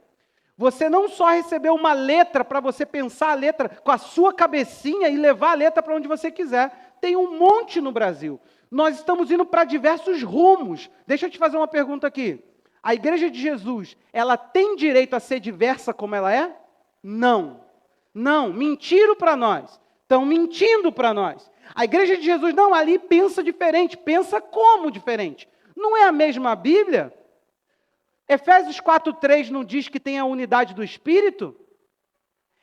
Você não só recebeu uma letra para você pensar a letra com a sua cabecinha e levar a letra para onde você quiser. Tem um monte no Brasil. Nós estamos indo para diversos rumos. Deixa eu te fazer uma pergunta aqui. A Igreja de Jesus, ela tem direito a ser diversa como ela é? Não. Não, mentiram para nós. Estão mentindo para nós. A Igreja de Jesus, não, ali pensa diferente. Pensa como diferente? Não é a mesma Bíblia? Efésios 4:3 não diz que tem a unidade do Espírito?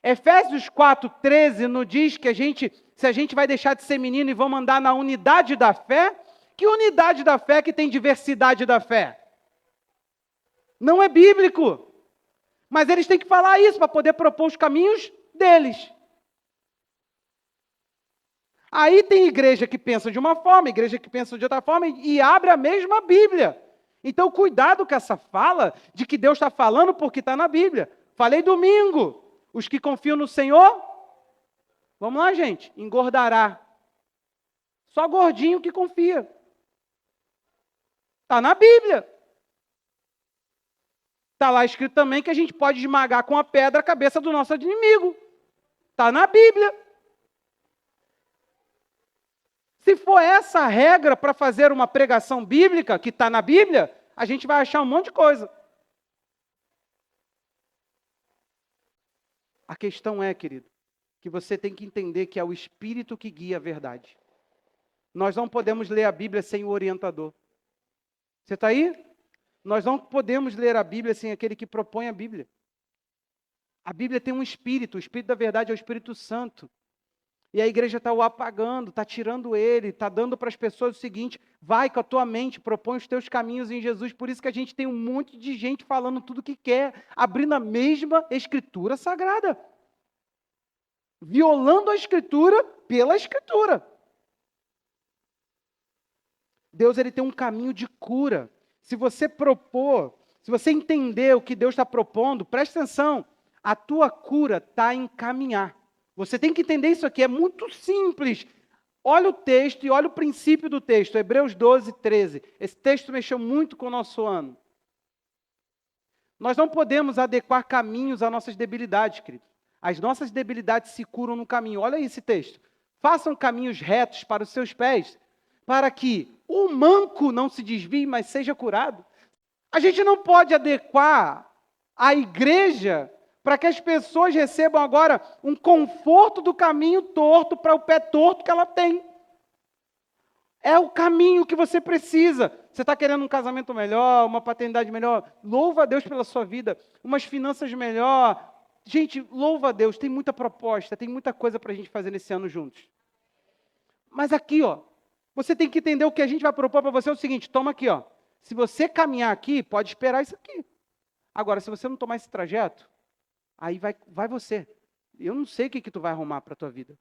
Efésios 4:13 não diz que se a gente vai deixar de ser menino e vamos andar na unidade da fé? Que unidade da fé que tem diversidade da fé? Não é bíblico. Mas eles têm que falar isso para poder propor os caminhos deles. Aí tem igreja que pensa de uma forma, igreja que pensa de outra forma e abre a mesma Bíblia. Então, cuidado com essa fala de que Deus está falando porque está na Bíblia. Falei domingo, os que confiam no Senhor, vamos lá, gente, engordará. Só gordinho que confia. Está na Bíblia. Está lá escrito também que a gente pode esmagar com a pedra a cabeça do nosso inimigo. Está na Bíblia. Se for essa a regra para fazer uma pregação bíblica, que está na Bíblia, a gente vai achar um monte de coisa. A questão é, querido, que você tem que entender que é o Espírito que guia a verdade. Nós não podemos ler a Bíblia sem o orientador. Você está aí? Nós não podemos ler a Bíblia sem aquele que propõe a Bíblia. A Bíblia tem um Espírito, o Espírito da verdade é o Espírito Santo. E a igreja está o apagando, está tirando ele, está dando para as pessoas o seguinte, vai com a tua mente, propõe os teus caminhos em Jesus. Por isso que a gente tem um monte de gente falando tudo o que quer, abrindo a mesma Escritura Sagrada. Violando a Escritura pela Escritura. Deus ele tem um caminho de cura. Se você propor, se você entender o que Deus está propondo, presta atenção, a tua cura está em caminhar. Você tem que entender isso aqui, é muito simples. Olha o texto e olha o princípio do texto, Hebreus 12:13. Esse texto mexeu muito com o nosso ano. Nós não podemos adequar caminhos às nossas debilidades, querido. As nossas debilidades se curam no caminho. Olha aí esse texto. Façam caminhos retos para os seus pés, para que o manco não se desvie, mas seja curado. A gente não pode adequar a igreja para que as pessoas recebam agora um conforto do caminho torto para o pé torto que ela tem. É o caminho que você precisa. Você está querendo um casamento melhor, uma paternidade melhor? Louva a Deus pela sua vida. Umas finanças melhor. Gente, louva a Deus. Tem muita proposta, tem muita coisa para a gente fazer nesse ano juntos. Mas aqui, você tem que entender o que a gente vai propor para você é o seguinte, toma aqui, Se você caminhar aqui, pode esperar isso aqui. Agora, se você não tomar esse trajeto, aí vai você. Eu não sei o que tu vai arrumar para a tua vida.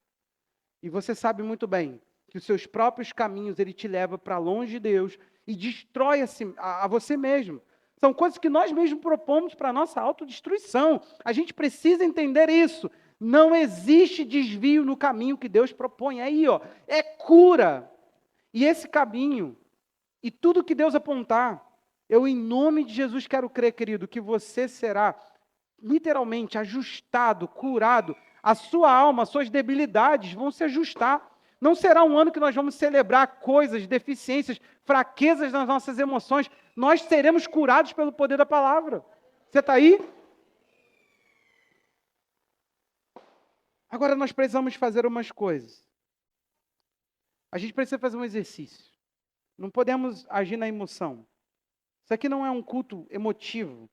E você sabe muito bem que os seus próprios caminhos, ele te leva para longe de Deus e destrói a você mesmo. São coisas que nós mesmos propomos para a nossa autodestruição. A gente precisa entender isso. Não existe desvio no caminho que Deus propõe. Aí, é cura. E esse caminho, e tudo que Deus apontar, eu em nome de Jesus quero crer, querido, que você será literalmente ajustado, curado, a sua alma, as suas debilidades vão se ajustar. Não será um ano que nós vamos celebrar coisas, deficiências, fraquezas nas nossas emoções. Nós seremos curados pelo poder da palavra. Você está aí? Agora nós precisamos fazer umas coisas. A gente precisa fazer um exercício. Não podemos agir na emoção. Isso aqui não é um culto emotivo.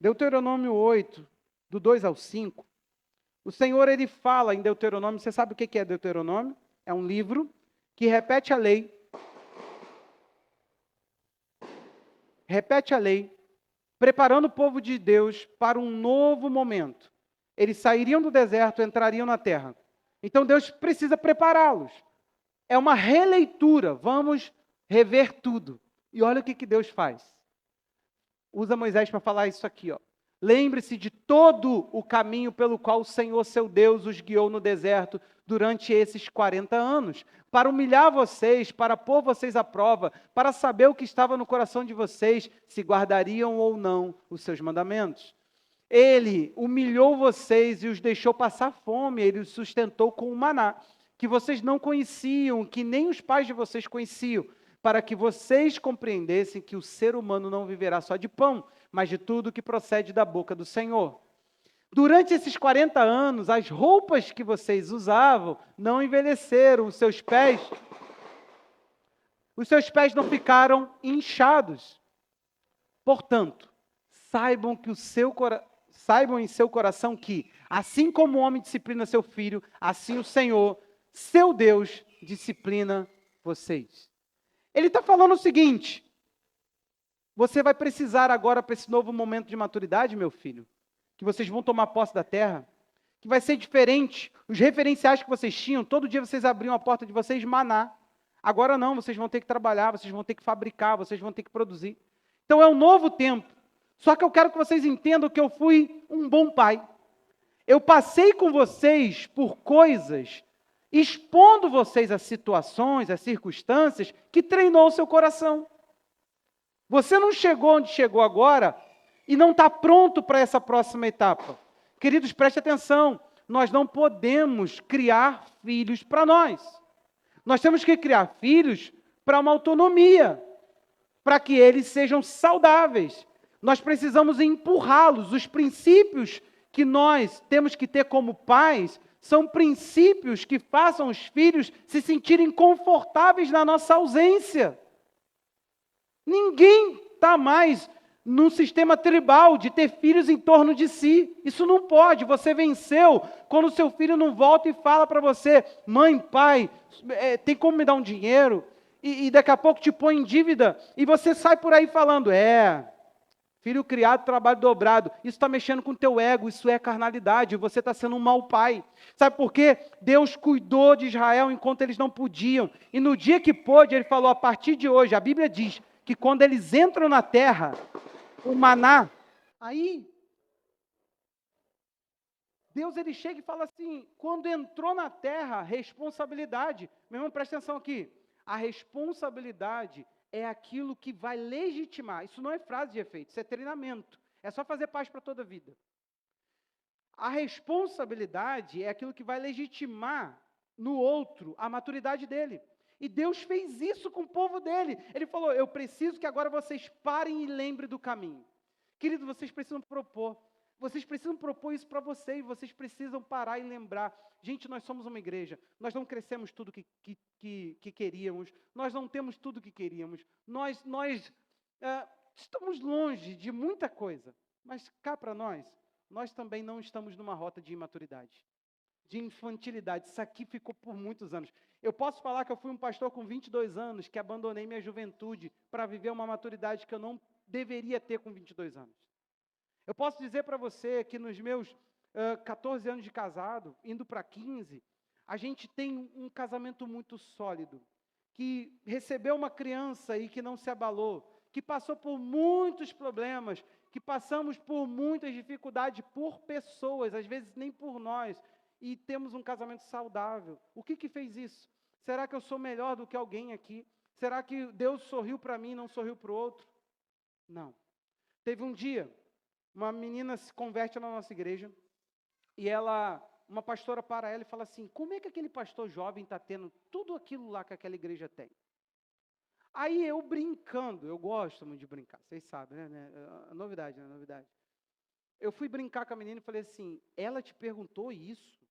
Deuteronômio 8, do 2 ao 5. O Senhor, ele fala em Deuteronômio. Você sabe o que é Deuteronômio? É um livro que repete a lei. Repete a lei, preparando o povo de Deus para um novo momento. Eles sairiam do deserto, entrariam na terra. Então Deus precisa prepará-los. É uma releitura. Vamos rever tudo. E olha o que Deus faz. Usa Moisés para falar isso aqui, ó. Lembre-se de todo o caminho pelo qual o Senhor, seu Deus, os guiou no deserto durante esses 40 anos, para humilhar vocês, para pôr vocês à prova, para saber o que estava no coração de vocês, se guardariam ou não os seus mandamentos. Ele humilhou vocês e os deixou passar fome, ele os sustentou com o maná, que vocês não conheciam, que nem os pais de vocês conheciam, para que vocês compreendessem que o ser humano não viverá só de pão, mas de tudo que procede da boca do Senhor. Durante esses 40 anos, as roupas que vocês usavam não envelheceram, os seus pés não ficaram inchados. Portanto, saibam em seu coração que, assim como o homem disciplina seu filho, assim o Senhor, seu Deus, disciplina vocês. Ele está falando o seguinte: você vai precisar agora, para esse novo momento de maturidade, meu filho, que vocês vão tomar posse da terra, que vai ser diferente. Os referenciais que vocês tinham, todo dia vocês abriam a porta de vocês, maná. Agora não, vocês vão ter que trabalhar, vocês vão ter que fabricar, vocês vão ter que produzir. Então é um novo tempo. Só que eu quero que vocês entendam que eu fui um bom pai. Eu passei com vocês por coisas, expondo vocês a situações, a circunstâncias, que treinou o seu coração. Você não chegou onde chegou agora e não está pronto para essa próxima etapa. Queridos, preste atenção. Nós não podemos criar filhos para nós. Nós temos que criar filhos para uma autonomia, para que eles sejam saudáveis. Nós precisamos empurrá-los. Os princípios que nós temos que ter como pais são princípios que façam os filhos se sentirem confortáveis na nossa ausência. Ninguém está mais num sistema tribal de ter filhos em torno de si. Isso não pode. Você venceu quando o seu filho não volta e fala para você: mãe, pai, tem como me dar um dinheiro? E daqui a pouco te põe em dívida. E você sai por aí falando: filho criado, trabalho dobrado. Isso está mexendo com o teu ego, isso é carnalidade. Você está sendo um mau pai. Sabe por quê? Deus cuidou de Israel enquanto eles não podiam. E no dia que pôde, Ele falou: a partir de hoje, a Bíblia diz que quando eles entram na terra, o maná, aí, Deus ele chega e fala assim: quando entrou na terra, responsabilidade. Meu irmão, presta atenção aqui. A responsabilidade é aquilo que vai legitimar. Isso não é frase de efeito, isso é treinamento. É só fazer parte para toda a vida. A responsabilidade é aquilo que vai legitimar no outro a maturidade dele. E Deus fez isso com o povo dele. Ele falou: eu preciso que agora vocês parem e lembrem do caminho. Querido, vocês precisam propor. Vocês precisam propor isso para vocês. Vocês precisam parar e lembrar. Gente, nós somos uma igreja. Nós não crescemos tudo que queríamos. Nós não temos tudo que queríamos. Nós estamos longe de muita coisa. Mas cá para nós também não estamos numa rota de imaturidade, de infantilidade. Isso aqui ficou por muitos anos. Eu posso falar que eu fui um pastor com 22 anos, que abandonei minha juventude para viver uma maturidade que eu não deveria ter com 22 anos. Eu posso dizer para você que nos meus 14 anos de casado, indo para 15, a gente tem um casamento muito sólido, que recebeu uma criança e que não se abalou, que passou por muitos problemas, que passamos por muitas dificuldades por pessoas, às vezes nem por nós, e temos um casamento saudável. O que fez isso? Será que eu sou melhor do que alguém aqui? Será que Deus sorriu para mim e não sorriu para o outro? Não. Teve um dia, uma menina se converte na nossa igreja, e uma pastora para ela e fala assim: como é que aquele pastor jovem está tendo tudo aquilo lá que aquela igreja tem? Aí eu brincando, eu gosto muito de brincar, vocês sabem, né? Novidade, né? Novidade. Eu fui brincar com a menina e falei assim, ela te perguntou isso?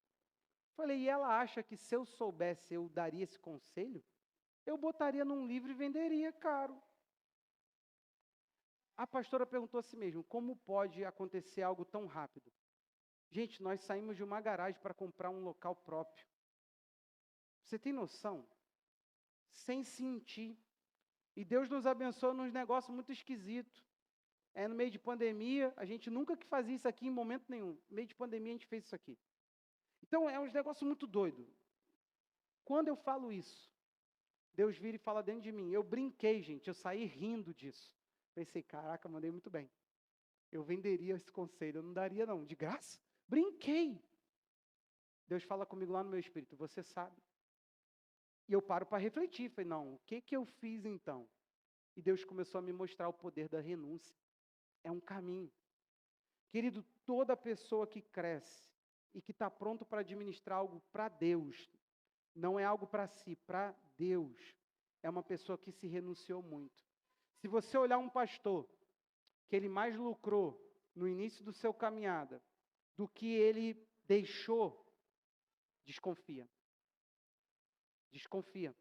Falei, e ela acha que se eu soubesse eu daria esse conselho? Eu botaria num livro e venderia caro. A pastora perguntou a si mesma, como pode acontecer algo tão rápido? Gente, nós saímos de uma garagem para comprar um local próprio. Você tem noção? Sem sentir. E Deus nos abençoou nos negócios muito esquisitos. No meio de pandemia, a gente nunca que fazia isso aqui em momento nenhum. No meio de pandemia a gente fez isso aqui. Então é um negócio muito doido. Quando eu falo isso, Deus vira e fala dentro de mim. Eu brinquei, gente, eu saí rindo disso. Pensei, caraca, mandei muito bem. Eu venderia esse conselho, eu não daria não, de graça. Brinquei. Deus fala comigo lá no meu espírito, você sabe. E eu paro para refletir, falei, não, o que eu fiz então? E Deus começou a me mostrar o poder da renúncia. É um caminho. Querido, toda pessoa que cresce e que está pronto para administrar algo para Deus, não é algo para si, para Deus, é uma pessoa que se renunciou muito. Se você olhar um pastor, que ele mais lucrou no início do seu caminhada, do que ele deixou, desconfia. Desconfia.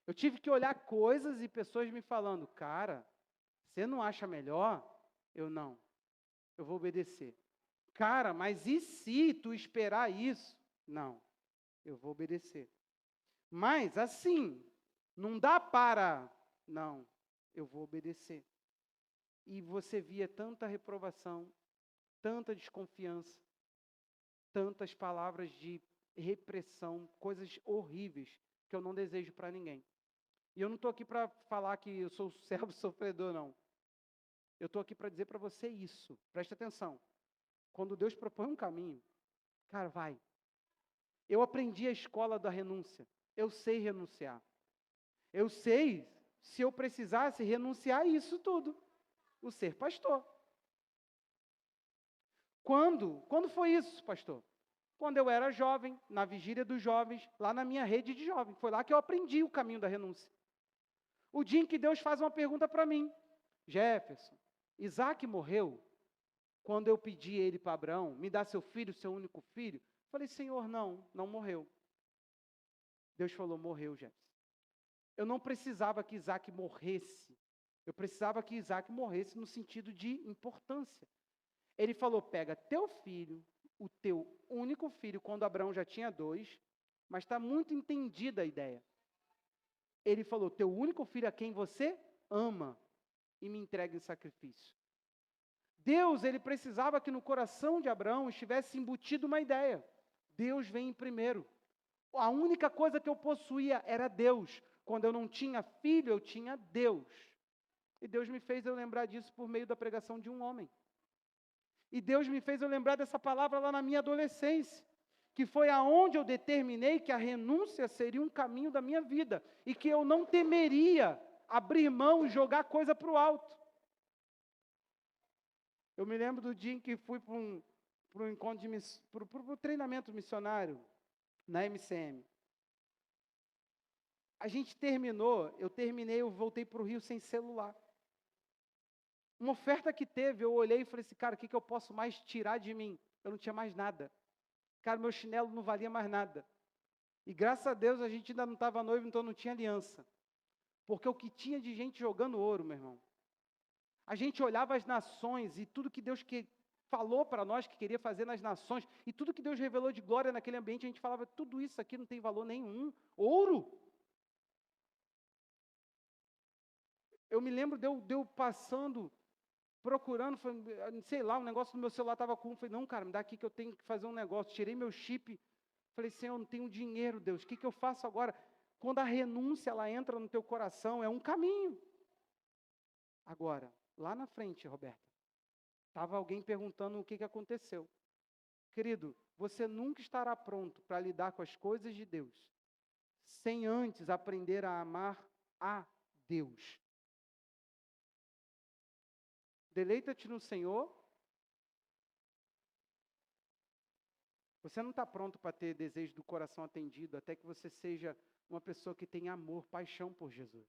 Eu tive que olhar coisas e pessoas me falando, cara, você não acha melhor? Eu não. Eu vou obedecer. Cara, mas e se tu esperar isso? Não. Eu vou obedecer. Mas assim, não dá para. Não. Eu vou obedecer. E você via tanta reprovação, tanta desconfiança, tantas palavras de repressão, coisas horríveis que eu não desejo para ninguém. E eu não estou aqui para falar que eu sou servo sofredor, não. Eu estou aqui para dizer para você isso. Preste atenção. Quando Deus propõe um caminho, cara, vai. Eu aprendi a escola da renúncia. Eu sei renunciar. Eu sei, se eu precisasse, renunciar a isso tudo. O ser pastor. Quando foi isso, pastor? Quando eu era jovem, na vigília dos jovens, lá na minha rede de jovens. Foi lá que eu aprendi o caminho da renúncia. O dia em que Deus faz uma pergunta para mim. Jefferson, Isaac morreu quando eu pedi ele para Abraão, me dá seu filho, seu único filho. Falei, Senhor, não morreu. Deus falou, morreu, Jefferson. Eu não precisava que Isaac morresse. Eu precisava que Isaac morresse no sentido de importância. Ele falou, pega teu filho, o teu único filho, quando Abraão já tinha 2, mas está muito entendida a ideia. Ele falou, teu único filho a quem você ama, e me entrega em sacrifício. Deus, ele precisava que no coração de Abraão estivesse embutido uma ideia. Deus vem em primeiro. A única coisa que eu possuía era Deus. Quando eu não tinha filho, eu tinha Deus. E Deus me fez eu lembrar disso por meio da pregação de um homem. E Deus me fez eu lembrar dessa palavra lá na minha adolescência, que foi aonde eu determinei que a renúncia seria um caminho da minha vida, e que eu não temeria abrir mão e jogar coisa para o alto. Eu me lembro do dia em que fui para um encontro para o treinamento missionário na MCM. A gente terminou, eu voltei para o Rio sem celular. Uma oferta que teve, eu olhei e falei assim, cara, o que eu posso mais tirar de mim? Eu não tinha mais nada. Cara, meu chinelo não valia mais nada. E graças a Deus a gente ainda não estava noivo, então não tinha aliança. Porque o que tinha de gente jogando ouro, meu irmão. A gente olhava as nações e tudo que Deus falou para nós que queria fazer nas nações, e tudo que Deus revelou de glória naquele ambiente, a gente falava, tudo isso aqui não tem valor nenhum. Ouro! Eu me lembro de eu passando, procurando, sei lá, um negócio no meu celular estava com, falei, não, cara, me dá aqui que eu tenho que fazer um negócio. Tirei meu chip, falei, Senhor, eu não tenho dinheiro, Deus, o que eu faço agora? Quando a renúncia, ela entra no teu coração, é um caminho. Agora, lá na frente, Roberta, estava alguém perguntando o que aconteceu. Querido, você nunca estará pronto para lidar com as coisas de Deus, sem antes aprender a amar a Deus. Deleita-te no Senhor. Você não está pronto para ter desejo do coração atendido, até que você seja uma pessoa que tem amor, paixão por Jesus.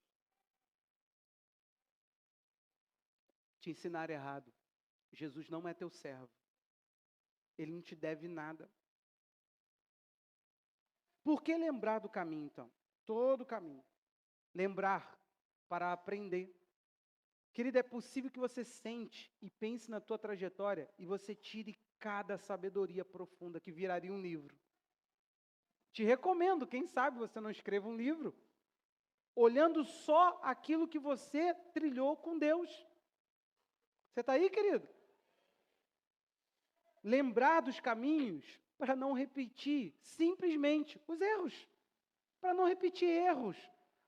Te ensinar errado. Jesus não é teu servo. Ele não te deve nada. Por que lembrar do caminho, então? Todo o caminho. Lembrar para aprender. Querido, é possível que você sente e pense na tua trajetória e você tire cada sabedoria profunda que viraria um livro. Te recomendo, quem sabe você não escreva um livro, olhando só aquilo que você trilhou com Deus. Você está aí, querido? Lembrar dos caminhos para não repetir simplesmente os erros. Para não repetir erros.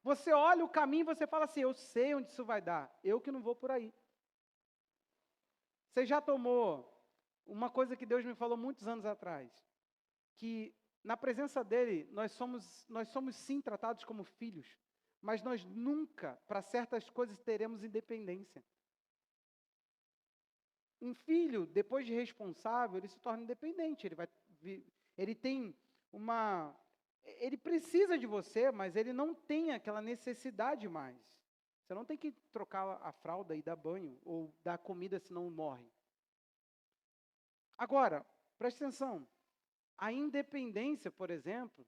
Você olha o caminho e você fala assim, eu sei onde isso vai dar, eu que não vou por aí. Você já tomou uma coisa que Deus me falou muitos anos atrás, que na presença dEle, nós somos sim tratados como filhos, mas nós nunca, para certas coisas, teremos independência. Um filho, depois de responsável, ele se torna independente, ele precisa de você, mas ele não tem aquela necessidade mais. Você não tem que trocar a fralda e dar banho, ou dar comida, senão morre. Agora, preste atenção, a independência, por exemplo,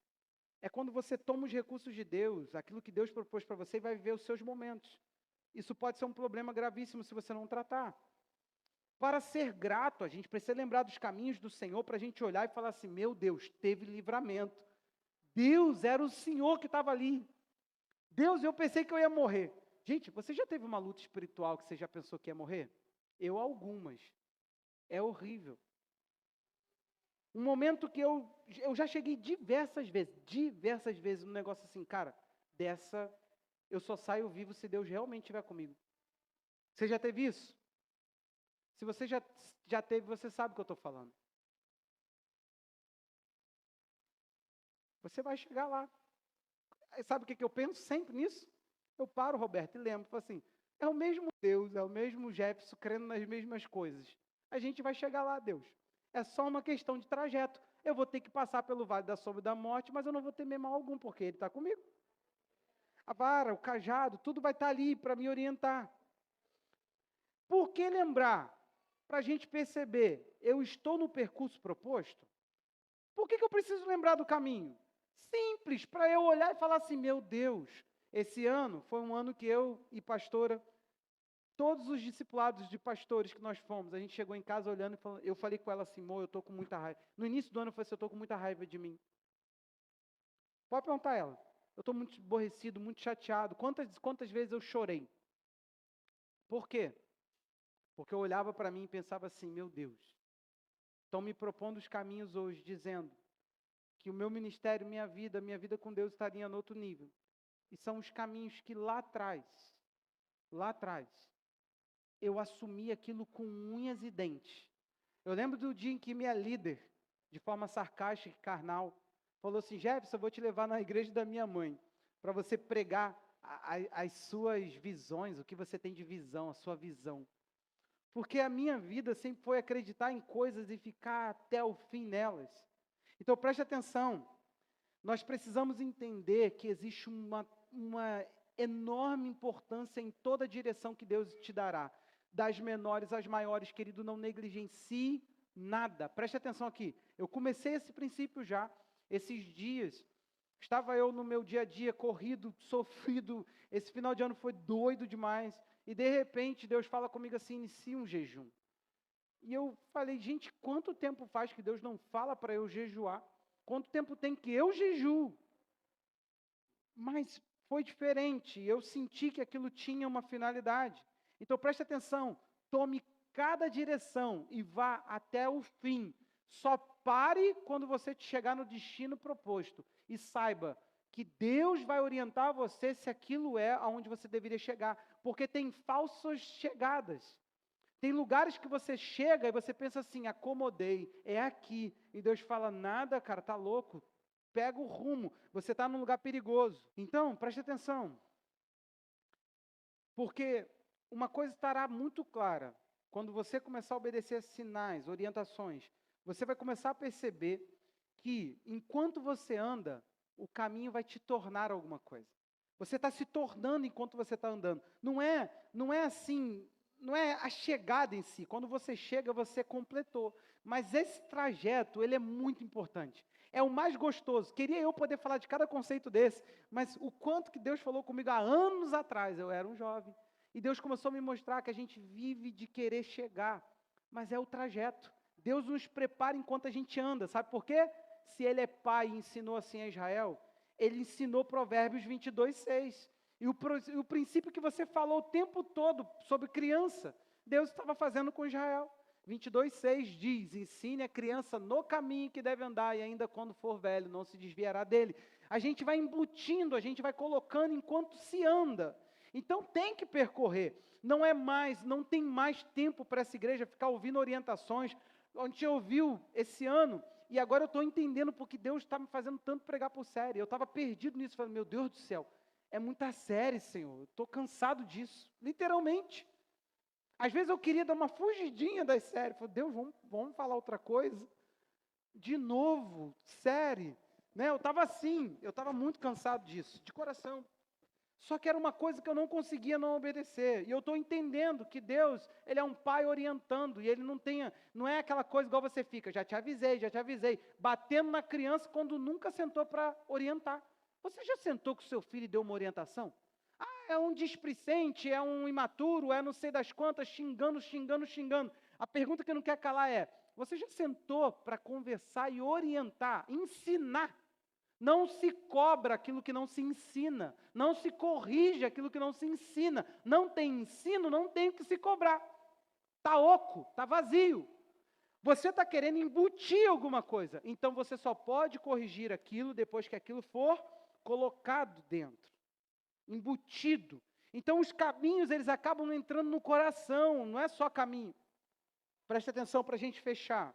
é quando você toma os recursos de Deus, aquilo que Deus propôs para você e vai viver os seus momentos. Isso pode ser um problema gravíssimo se você não tratar. Para ser grato, a gente precisa lembrar dos caminhos do Senhor para a gente olhar e falar assim, meu Deus, teve livramento. Deus era o Senhor que estava ali. Deus, eu pensei que eu ia morrer. Gente, você já teve uma luta espiritual que você já pensou que ia morrer? Eu algumas. É horrível. Um momento que eu já cheguei diversas vezes num negócio assim, cara, dessa eu só saio vivo se Deus realmente estiver comigo. Você já teve isso? Se você já teve, você sabe o que eu estou falando. Você vai chegar lá. Sabe o que eu penso sempre nisso? Eu paro, Roberto, e lembro, falo assim, é o mesmo Deus, é o mesmo Jefferson crendo nas mesmas coisas. A gente vai chegar lá, Deus. É só uma questão de trajeto. Eu vou ter que passar pelo vale da sombra da morte, mas eu não vou ter mal algum, porque Ele está comigo. A vara, o cajado, tudo vai estar ali para me orientar. Por que lembrar? Para a gente perceber, eu estou no percurso proposto? Por que eu preciso lembrar do caminho? Simples, para eu olhar e falar assim, meu Deus, esse ano foi um ano que eu e pastora, todos os discipulados de pastores que nós fomos, a gente chegou em casa olhando e falando, eu falei com ela assim, amor, eu estou com muita raiva. No início do ano eu falei assim, eu estou com muita raiva de mim. Pode perguntar a ela. Eu estou muito aborrecido, muito chateado. Quantas vezes eu chorei? Por quê? Porque eu olhava para mim e pensava assim, meu Deus, estão me propondo os caminhos hoje, dizendo que o meu ministério, minha vida com Deus estaria em outro nível. E são os caminhos que lá atrás, eu assumi aquilo com unhas e dentes. Eu lembro do dia em que minha líder, de forma sarcástica e carnal, falou assim, Jefferson, eu vou te levar na igreja da minha mãe, para você pregar as suas visões, o que você tem de visão, a sua visão. Porque a minha vida sempre foi acreditar em coisas e ficar até o fim nelas. Então preste atenção, nós precisamos entender que existe uma enorme importância em toda a direção que Deus te dará. Das menores às maiores, querido, não negligencie nada. Preste atenção aqui, eu comecei esse princípio já, esses dias, estava eu no meu dia a dia, corrido, sofrido, esse final de ano foi doido demais, e de repente Deus fala comigo assim, inicia um jejum. E eu falei, gente, quanto tempo faz que Deus não fala para eu jejuar? Quanto tempo tem que eu jejuo? Mas foi diferente, eu senti que aquilo tinha uma finalidade. Então preste atenção, tome cada direção e vá até o fim. Só pare quando você chegar no destino proposto. E saiba que Deus vai orientar você se aquilo é aonde você deveria chegar. Porque tem falsas chegadas. Tem lugares que você chega e você pensa assim, acomodei, é aqui. E Deus fala, nada, cara, tá louco. Pega o rumo, você está num lugar perigoso. Então, preste atenção. Porque uma coisa estará muito clara. Quando você começar a obedecer sinais, orientações, você vai começar a perceber que, enquanto você anda, o caminho vai te tornar alguma coisa. Você está se tornando enquanto você está andando. Não é assim, não é a chegada em si. Quando você chega, você completou. Mas esse trajeto, ele é muito importante. É o mais gostoso. Queria eu poder falar de cada conceito desse, mas o quanto que Deus falou comigo há anos atrás, eu era um jovem. E Deus começou a me mostrar que a gente vive de querer chegar, mas é o trajeto. Deus nos prepara enquanto a gente anda. Sabe por quê? Se Ele é pai e ensinou assim a Israel, Ele ensinou Provérbios 22:6. E o princípio que você falou o tempo todo sobre criança, Deus estava fazendo com Israel. 22:6 diz, ensine a criança no caminho que deve andar, e ainda quando for velho, não se desviará dele. A gente vai embutindo, a gente vai colocando enquanto se anda. Então tem que percorrer. Não tem mais tempo para essa igreja ficar ouvindo orientações. A gente ouviu esse ano, e agora eu estou entendendo porque Deus está me fazendo tanto pregar por série. Eu estava perdido nisso, falando, meu Deus do céu, é muita série, Senhor, eu estou cansado disso, literalmente. Às vezes eu queria dar uma fugidinha das séries, falei, Deus, vamos falar outra coisa? De novo, série, né? Eu estava muito cansado disso, de coração. Só que era uma coisa que eu não conseguia não obedecer. E eu estou entendendo que Deus, Ele é um pai orientando, e Ele não é aquela coisa igual você fica, já te avisei, batendo na criança quando nunca sentou para orientar. Você já sentou com o seu filho e deu uma orientação? Ah, é um displicente, é um imaturo, é não sei das quantas, xingando. A pergunta que não quer calar é, você já sentou para conversar e orientar, ensinar? Não se cobra aquilo que não se ensina, não se corrige aquilo que não se ensina. Não tem ensino, não tem o que se cobrar. Está oco, está vazio. Você está querendo embutir alguma coisa, então você só pode corrigir aquilo depois que aquilo for colocado dentro, embutido. Então os caminhos, eles acabam entrando no coração, não é só caminho. Preste atenção para a gente fechar.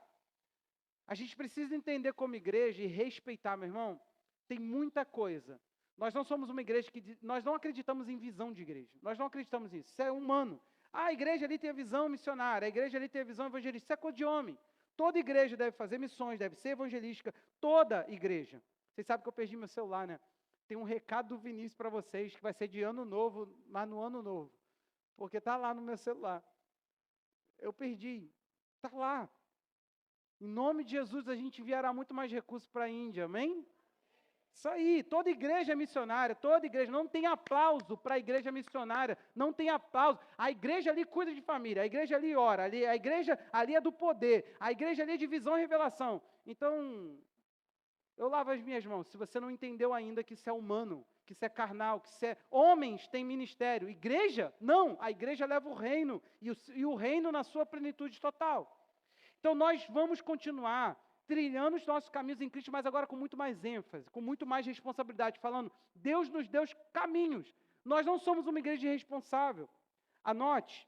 A gente precisa entender como igreja e respeitar, meu irmão, tem muita coisa. Nós não somos uma igreja nós não acreditamos em visão de igreja. Nós não acreditamos nisso. Isso é humano. Ah, a igreja ali tem a visão missionária, a igreja ali tem a visão evangelística. Isso é coisa de homem. Toda igreja deve fazer missões, deve ser evangelística. Toda igreja. Vocês sabem que eu perdi meu celular, né? Tem um recado do Vinícius para vocês, que vai ser de ano novo, mas no ano novo. Porque está lá no meu celular. Eu perdi. Está lá. Em nome de Jesus, a gente enviará muito mais recursos para a Índia, amém? Isso aí, toda igreja é missionária, toda igreja, não tem aplauso para a igreja missionária, não tem aplauso. A igreja ali cuida de família, a igreja ali ora, a igreja ali é do poder, a igreja ali é de visão e revelação. Então, eu lavo as minhas mãos, se você não entendeu ainda que isso é humano, que isso é carnal, que isso é... Homens têm ministério, igreja? Não, a igreja leva o reino, e o reino na sua plenitude total. Então, nós vamos continuar trilhando os nossos caminhos em Cristo, mas agora com muito mais ênfase, com muito mais responsabilidade, falando, Deus nos deu caminhos. Nós não somos uma igreja irresponsável. Anote,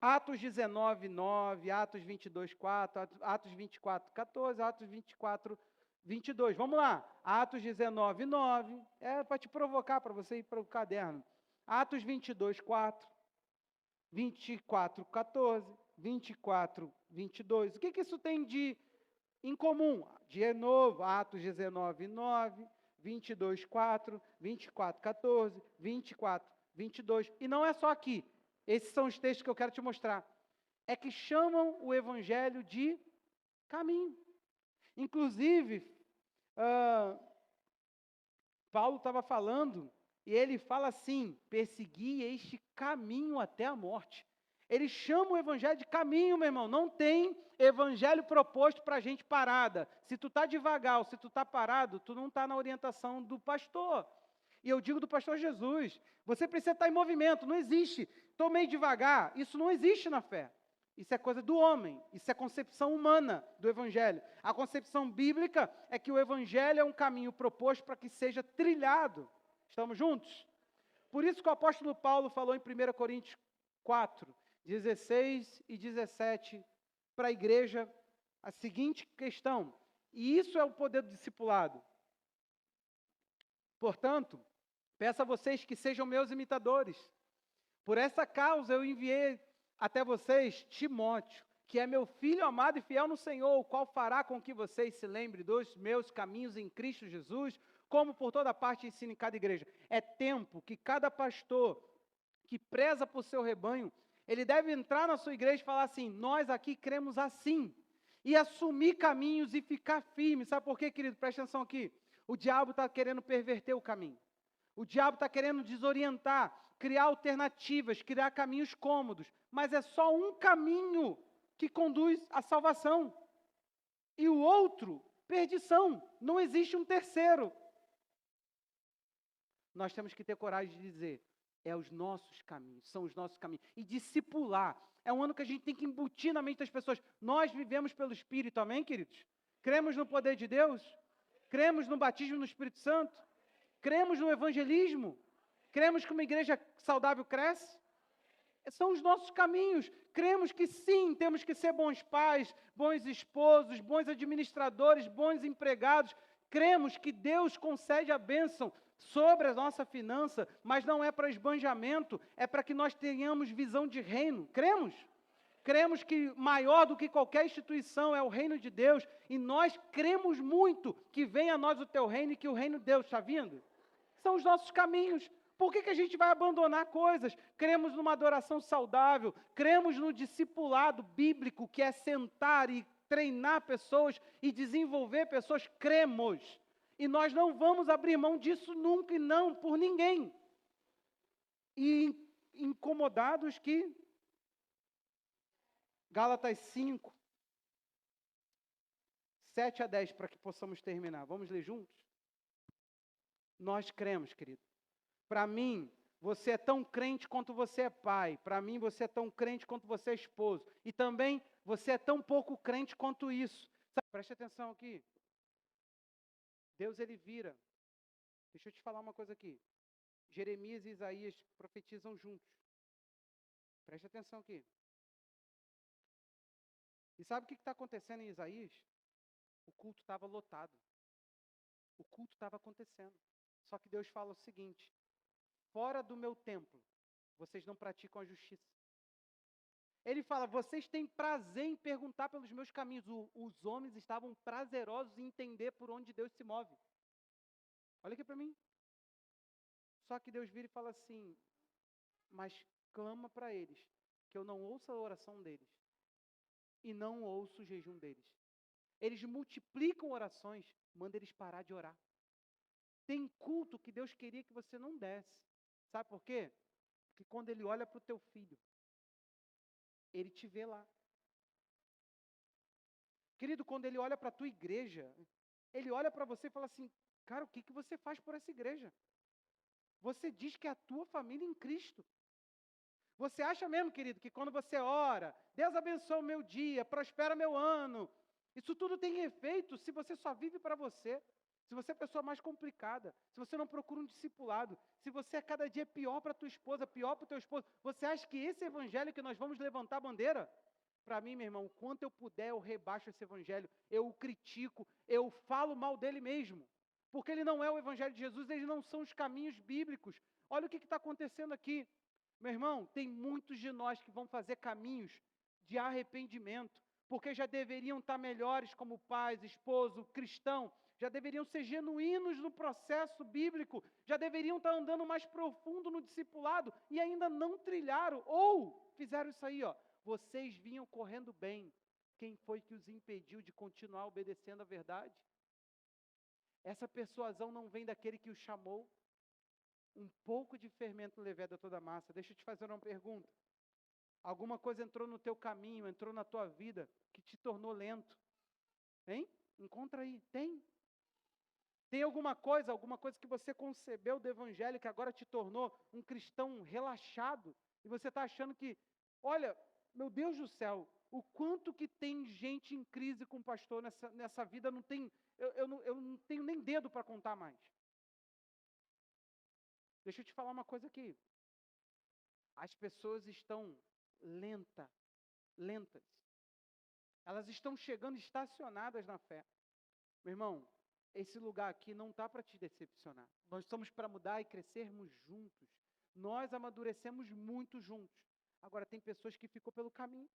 Atos 19:9, Atos 22:4, Atos 24:14, Atos 24:22. Vamos lá, Atos 19:9, é para te provocar, para você ir para o caderno. Atos 22:4, 24:14, 24:22. O que isso tem em comum? De novo, Atos 19:9, 22:4, 24:14, 24:22. E não é só aqui. Esses são os textos que eu quero te mostrar. É que chamam o evangelho de caminho. Inclusive, Paulo estava falando, e ele fala assim, persegui este caminho até a morte. Ele chama o evangelho de caminho, meu irmão. Não tem evangelho proposto para a gente parada. Se tu está devagar ou se tu está parado, tu não está na orientação do pastor. E eu digo do pastor Jesus. Você precisa estar em movimento. Não existe. Estou meio devagar. Isso não existe na fé. Isso é coisa do homem. Isso é concepção humana do evangelho. A concepção bíblica é que o evangelho é um caminho proposto para que seja trilhado. Estamos juntos? Por isso que o apóstolo Paulo falou em 1 Coríntios 4, 16 e 17, para a igreja, a seguinte questão, e isso é o poder do discipulado. Portanto, peço a vocês que sejam meus imitadores. Por essa causa eu enviei até vocês Timóteo, que é meu filho amado e fiel no Senhor, o qual fará com que vocês se lembrem dos meus caminhos em Cristo Jesus, como por toda parte ensino em cada igreja. É tempo que cada pastor que preza por seu rebanho, Ele deve entrar na sua igreja e falar assim: nós aqui cremos assim. E assumir caminhos e ficar firme. Sabe por quê, querido? Presta atenção aqui. O diabo está querendo perverter o caminho. O diabo está querendo desorientar, criar alternativas, criar caminhos cômodos. Mas é só um caminho que conduz à salvação. E o outro, perdição. Não existe um terceiro. Nós temos que ter coragem de dizer: é os nossos caminhos, são os nossos caminhos. E discipular. É um ano que a gente tem que embutir na mente das pessoas. Nós vivemos pelo Espírito, amém, queridos? Cremos no poder de Deus? Cremos no batismo no Espírito Santo? Cremos no evangelismo? Cremos que uma igreja saudável cresce? São os nossos caminhos. Cremos que sim, temos que ser bons pais, bons esposos, bons administradores, bons empregados. Cremos que Deus concede a bênção sobre a nossa finança, mas não é para esbanjamento, é para que nós tenhamos visão de reino. Cremos? Cremos que maior do que qualquer instituição é o reino de Deus, e nós cremos muito que venha a nós o teu reino e que o reino de Deus está vindo. São os nossos caminhos. Por que a gente vai abandonar coisas? Cremos numa adoração saudável, cremos no discipulado bíblico, que é sentar e treinar pessoas e desenvolver pessoas, cremos. E nós não vamos abrir mão disso nunca e não por ninguém. E incomodados que Gálatas 5, 7 a 10, para que possamos terminar. Vamos ler juntos? Nós cremos, querido. Para mim, você é tão crente quanto você é pai. Para mim, você é tão crente quanto você é esposo. E também, você é tão pouco crente quanto isso. Sabe, preste atenção aqui. Deus, ele vira. Deixa eu te falar uma coisa aqui. Jeremias e Isaías profetizam juntos. Preste atenção aqui. E sabe o que está acontecendo em Isaías? O culto estava lotado. O culto estava acontecendo. Só que Deus fala o seguinte: fora do meu templo, vocês não praticam a justiça. Ele fala: vocês têm prazer em perguntar pelos meus caminhos. Os homens estavam prazerosos em entender por onde Deus se move. Olha aqui para mim. Só que Deus vira e fala assim: mas clama para eles, que eu não ouço a oração deles, e não ouço o jejum deles. Eles multiplicam orações, manda eles parar de orar. Tem culto que Deus queria que você não desse. Sabe por quê? Porque quando Ele olha para o teu filho, Ele te vê lá. Querido, quando Ele olha para a tua igreja, Ele olha para você e fala assim: cara, o que você faz por essa igreja? Você diz que é a tua família em Cristo. Você acha mesmo, querido, que quando você ora, Deus abençoa o meu dia, prospera meu ano, isso tudo tem efeito se você só vive para você, se você é a pessoa mais complicada, se você não procura um discipulado, se você a cada dia é pior para a tua esposa, pior para o teu esposo, você acha que esse evangelho que nós vamos levantar a bandeira? Para mim, meu irmão, o quanto eu puder, eu rebaixo esse evangelho, eu o critico, eu falo mal dele mesmo, porque ele não é o evangelho de Jesus, eles não são os caminhos bíblicos. Olha o que está acontecendo aqui. Meu irmão, tem muitos de nós que vão fazer caminhos de arrependimento, porque já deveriam estar melhores como pais, esposo, cristão, já deveriam ser genuínos no processo bíblico, já deveriam estar andando mais profundo no discipulado e ainda não trilharam, ou fizeram isso aí, ó. Vocês vinham correndo bem. Quem foi que os impediu de continuar obedecendo a verdade? Essa persuasão não vem daquele que os chamou. Um pouco de fermento leveda toda a massa. Deixa eu te fazer uma pergunta. Alguma coisa entrou no teu caminho, entrou na tua vida, que te tornou lento? Hein? Encontra aí. Tem? Tem alguma coisa que você concebeu do evangelho que agora te tornou um cristão relaxado? E você está achando que, olha, meu Deus do céu, o quanto que tem gente em crise com o pastor nessa vida, não tem, eu não tenho nem dedo para contar mais. Deixa eu te falar uma coisa aqui. As pessoas estão lentas. Elas estão chegando estacionadas na fé. Meu irmão, esse lugar aqui não está para te decepcionar. Nós estamos para mudar e crescermos juntos. Nós amadurecemos muito juntos. Agora, tem pessoas que ficam pelo caminho.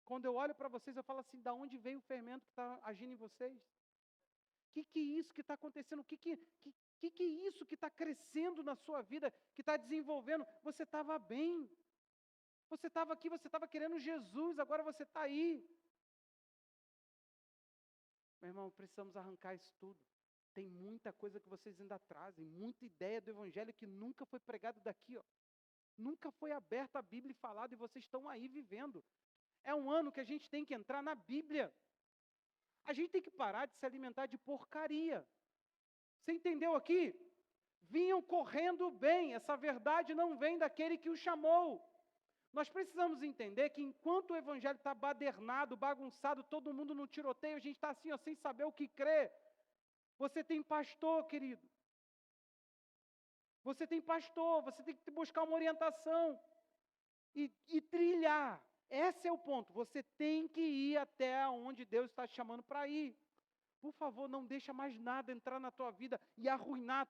Quando eu olho para vocês, eu falo assim: da onde veio o fermento que está agindo em vocês? O que é isso que está acontecendo? O que é isso que está crescendo na sua vida, que está desenvolvendo? Você estava bem. Você estava aqui, você estava querendo Jesus, agora você está aí. Meu irmão, precisamos arrancar isso tudo. Tem muita coisa que vocês ainda trazem, muita ideia do Evangelho que nunca foi pregado daqui, ó. Nunca foi aberta a Bíblia e falado, e vocês estão aí vivendo. É um ano que a gente tem que entrar na Bíblia. A gente tem que parar de se alimentar de porcaria. Você entendeu aqui? Vinham correndo bem, essa verdade não vem daquele que o chamou. Nós precisamos entender que enquanto o evangelho está badernado, bagunçado, todo mundo no tiroteio, a gente está assim, ó, sem saber o que crer. Você tem pastor, querido. Você tem pastor, você tem que buscar uma orientação e trilhar. Esse é o ponto. Você tem que ir até onde Deus está te chamando para ir. Por favor, não deixa mais nada entrar na tua vida e arruinar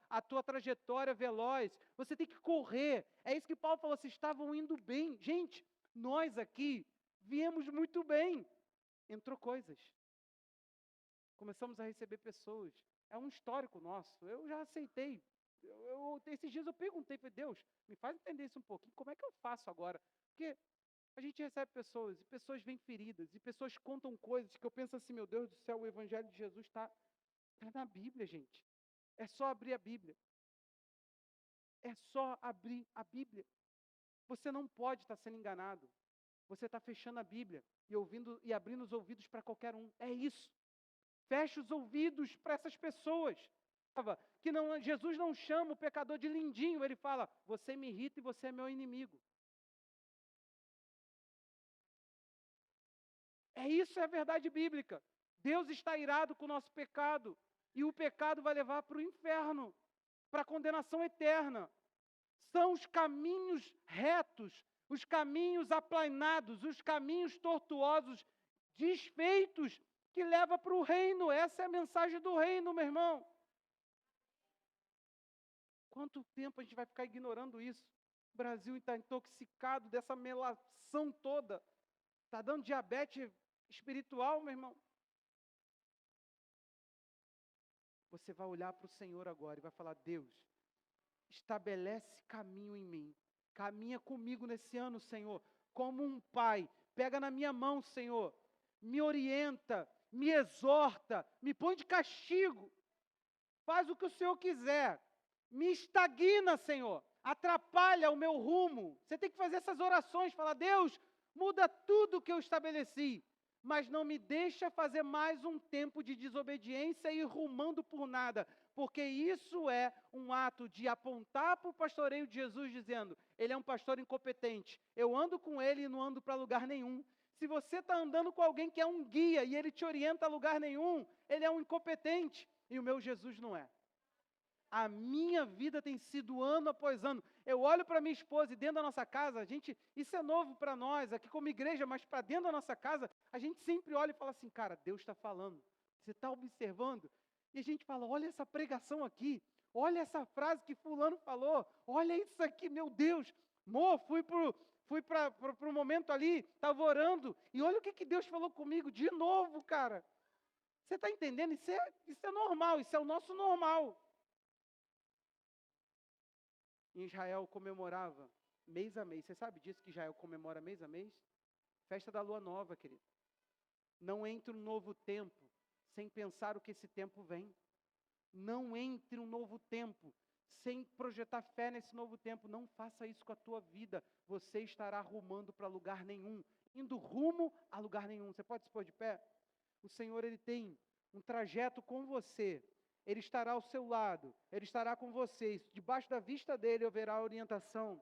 a tua trajetória veloz. Você tem que correr. É isso que Paulo falou, vocês estavam indo bem. Gente, nós aqui viemos muito bem. Entrou coisas. Começamos a receber pessoas. É um histórico nosso. Eu já aceitei. Esses dias eu perguntei para Deus, me faz entender isso um pouquinho. Como é que eu faço agora? Porque a gente recebe pessoas, e pessoas vêm feridas, e pessoas contam coisas que eu penso assim, meu Deus do céu, o Evangelho de Jesus está na Bíblia, gente. É só abrir a Bíblia. É só abrir a Bíblia. Você não pode estar sendo enganado. Você está fechando a Bíblia e ouvindo e abrindo os ouvidos para qualquer um. É isso. Feche os ouvidos para essas pessoas. Que não, Jesus não chama o pecador de lindinho, ele fala, você me irrita e você é meu inimigo. É isso, é a verdade bíblica. Deus está irado com o nosso pecado. E o pecado vai levar para o inferno, para a condenação eterna. São os caminhos retos, os caminhos aplanados, os caminhos tortuosos, desfeitos, que levam para o reino. Essa é a mensagem do reino, meu irmão. Quanto tempo a gente vai ficar ignorando isso? O Brasil está intoxicado dessa melação toda. Está dando diabetes espiritual, meu irmão. Você vai olhar para o Senhor agora e vai falar, Deus, estabelece caminho em mim. Caminha comigo nesse ano, Senhor, como um pai. Pega na minha mão, Senhor. Me orienta, me exorta, me põe de castigo. Faz o que o Senhor quiser. Me estagna, Senhor. Atrapalha o meu rumo. Você tem que fazer essas orações, falar, Deus, muda tudo que eu estabeleci, mas não me deixa fazer mais um tempo de desobediência e ir rumando por nada, porque isso é um ato de apontar para o pastoreio de Jesus, dizendo, ele é um pastor incompetente, eu ando com ele e não ando para lugar nenhum. Se você está andando com alguém que é um guia e ele te orienta a lugar nenhum, ele é um incompetente, e o meu Jesus não é. A minha vida tem sido ano após ano. Eu olho para minha esposa e dentro da nossa casa, isso é novo para nós, aqui como igreja, mas para dentro da nossa casa, a gente sempre olha e fala assim, cara, Deus está falando. Você está observando? E a gente fala, olha essa pregação aqui, olha essa frase que fulano falou, olha isso aqui, meu Deus. Fui para o momento ali, estava orando, e olha o que Deus falou comigo de novo, cara. Você está entendendo? Isso é normal, isso é o nosso normal. Em Israel comemorava mês a mês. Você sabe disso que Israel comemora mês a mês? Festa da lua nova, querido. Não entre um novo tempo sem pensar o que esse tempo vem. Não entre um novo tempo sem projetar fé nesse novo tempo. Não faça isso com a tua vida. Você estará rumando para lugar nenhum. Indo rumo a lugar nenhum. Você pode se pôr de pé? O Senhor, Ele tem um trajeto com você. Ele estará ao seu lado, Ele estará com vocês. Debaixo da vista dEle haverá orientação.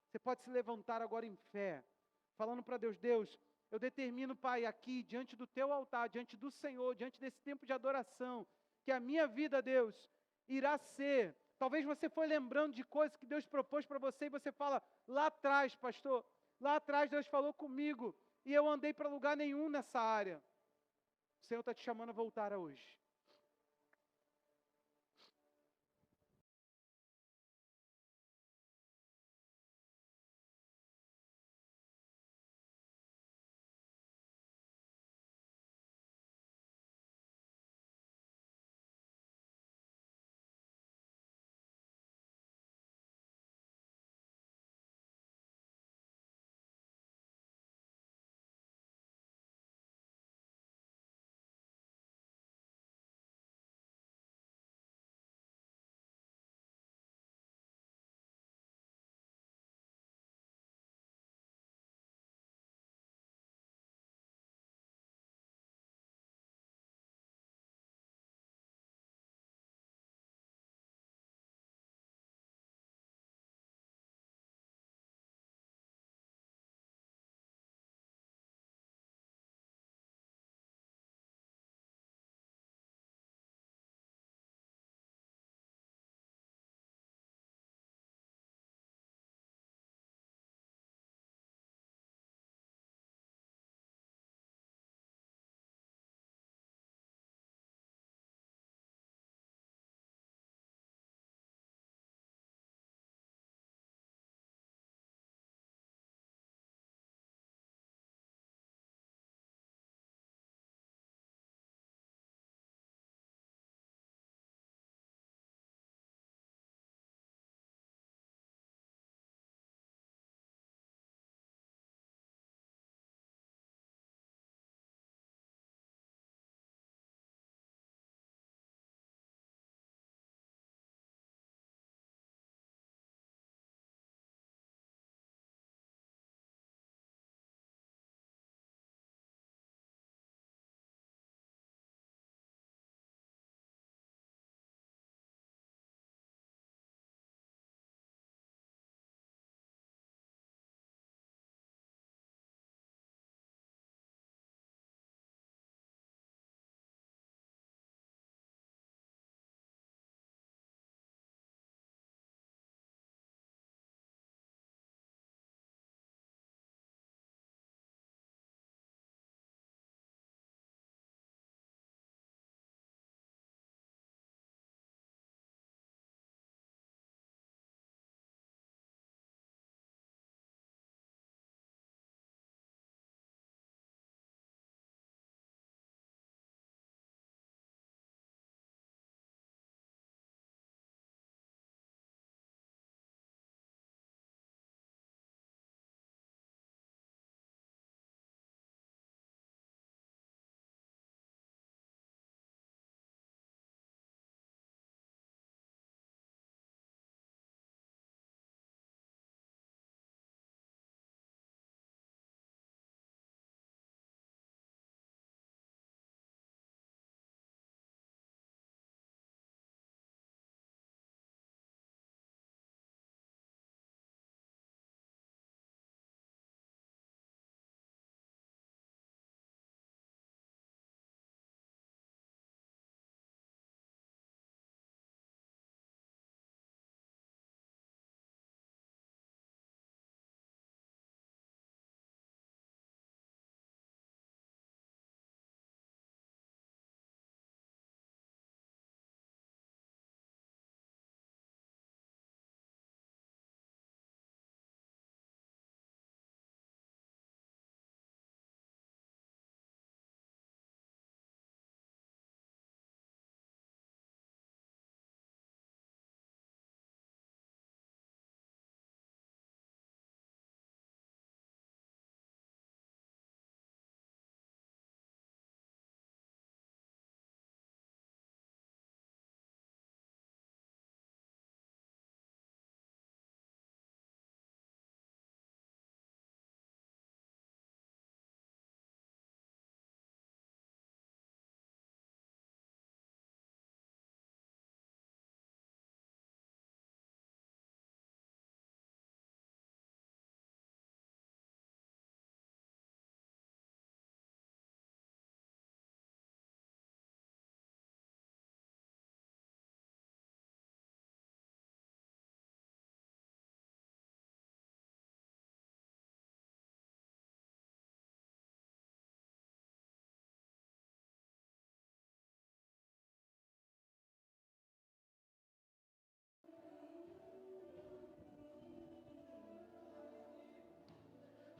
Você pode se levantar agora em fé, falando para Deus, Deus, eu determino, Pai, aqui, diante do Teu altar, diante do Senhor, diante desse tempo de adoração, que a minha vida, Deus, irá ser. Talvez você foi lembrando de coisas que Deus propôs para você e você fala, lá atrás, pastor, lá atrás Deus falou comigo e eu andei para lugar nenhum nessa área. O Senhor está te chamando a voltar hoje.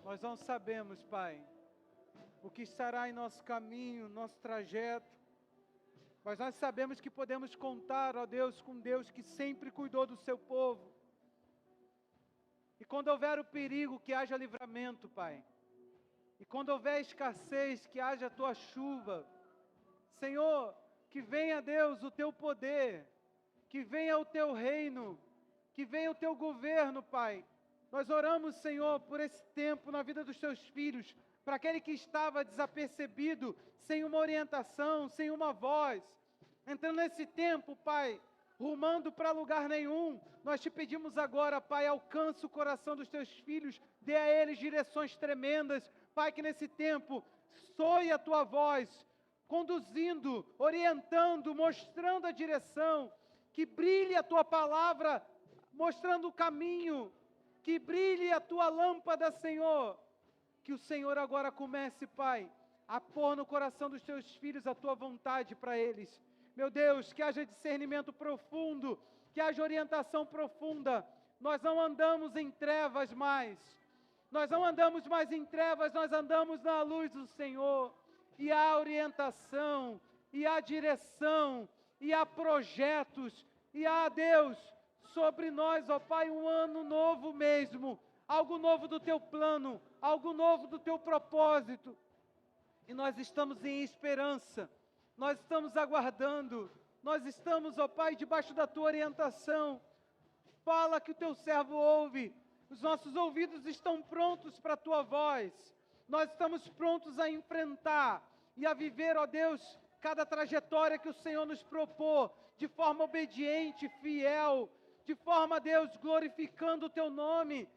Nós não sabemos, Pai, o que estará em nosso caminho, nosso trajeto, mas nós sabemos que podemos contar, ó Deus, com Deus que sempre cuidou do seu povo. E quando houver o perigo, que haja livramento, Pai. E quando houver escassez, que haja a tua chuva. Senhor, que venha, Deus, o teu poder, que venha o teu reino, que venha o teu governo, Pai. Nós oramos, Senhor, por esse tempo na vida dos teus filhos, para aquele que estava desapercebido, sem uma orientação, sem uma voz. Entrando nesse tempo, Pai, rumando para lugar nenhum, nós te pedimos agora, Pai, alcance o coração dos teus filhos, dê a eles direções tremendas, Pai, que nesse tempo soe a tua voz, conduzindo, orientando, mostrando a direção, que brilhe a tua palavra, mostrando o caminho, que brilhe a tua lâmpada, Senhor, que o Senhor agora comece, Pai, a pôr no coração dos teus filhos a tua vontade para eles. Meu Deus, que haja discernimento profundo, que haja orientação profunda. Nós não andamos em trevas mais. Nós não andamos mais em trevas, nós andamos na luz do Senhor. E há orientação, e há direção, e há projetos, e há, Deus, sobre nós, ó Pai, um ano novo mesmo. Algo novo do teu plano, algo novo do teu propósito. E nós estamos em esperança. Nós estamos aguardando, nós estamos, ó Pai, debaixo da tua orientação. Fala que o teu servo ouve, os nossos ouvidos estão prontos para a tua voz. Nós estamos prontos a enfrentar e a viver, ó Deus, cada trajetória que o Senhor nos propôs, de forma obediente, fiel, de forma, Deus, glorificando o teu nome,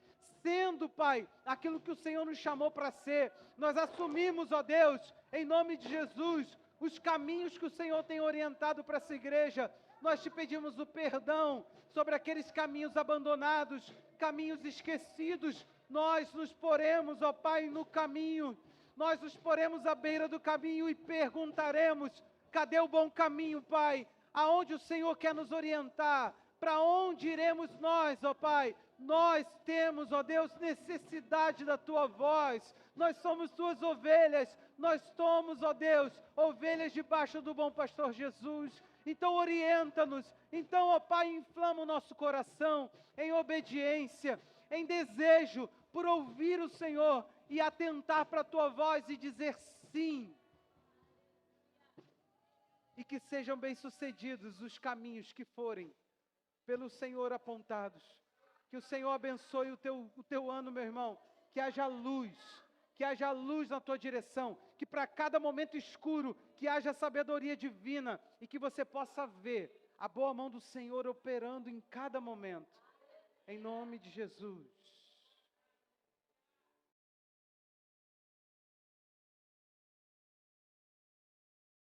sendo, Pai, aquilo que o Senhor nos chamou para ser. Nós assumimos, ó Deus, em nome de Jesus, os caminhos que o Senhor tem orientado para essa igreja. Nós te pedimos o perdão sobre aqueles caminhos abandonados, caminhos esquecidos. Nós nos poremos, ó Pai, no caminho. Nós nos poremos à beira do caminho e perguntaremos: cadê o bom caminho, Pai? Aonde o Senhor quer nos orientar? Para onde iremos nós, ó Pai? Nós temos, ó Deus, necessidade da Tua voz. Nós somos Tuas ovelhas. Nós somos, ó Deus, ovelhas debaixo do bom pastor Jesus. Então orienta-nos. Então, ó Pai, inflama o nosso coração em obediência, em desejo por ouvir o Senhor e atentar para a Tua voz e dizer sim. E que sejam bem-sucedidos os caminhos que forem pelo Senhor apontados. Que o Senhor abençoe o teu ano, meu irmão. Que haja luz na tua direção. Que para cada momento escuro, que haja sabedoria divina e que você possa ver a boa mão do Senhor operando em cada momento. Em nome de Jesus.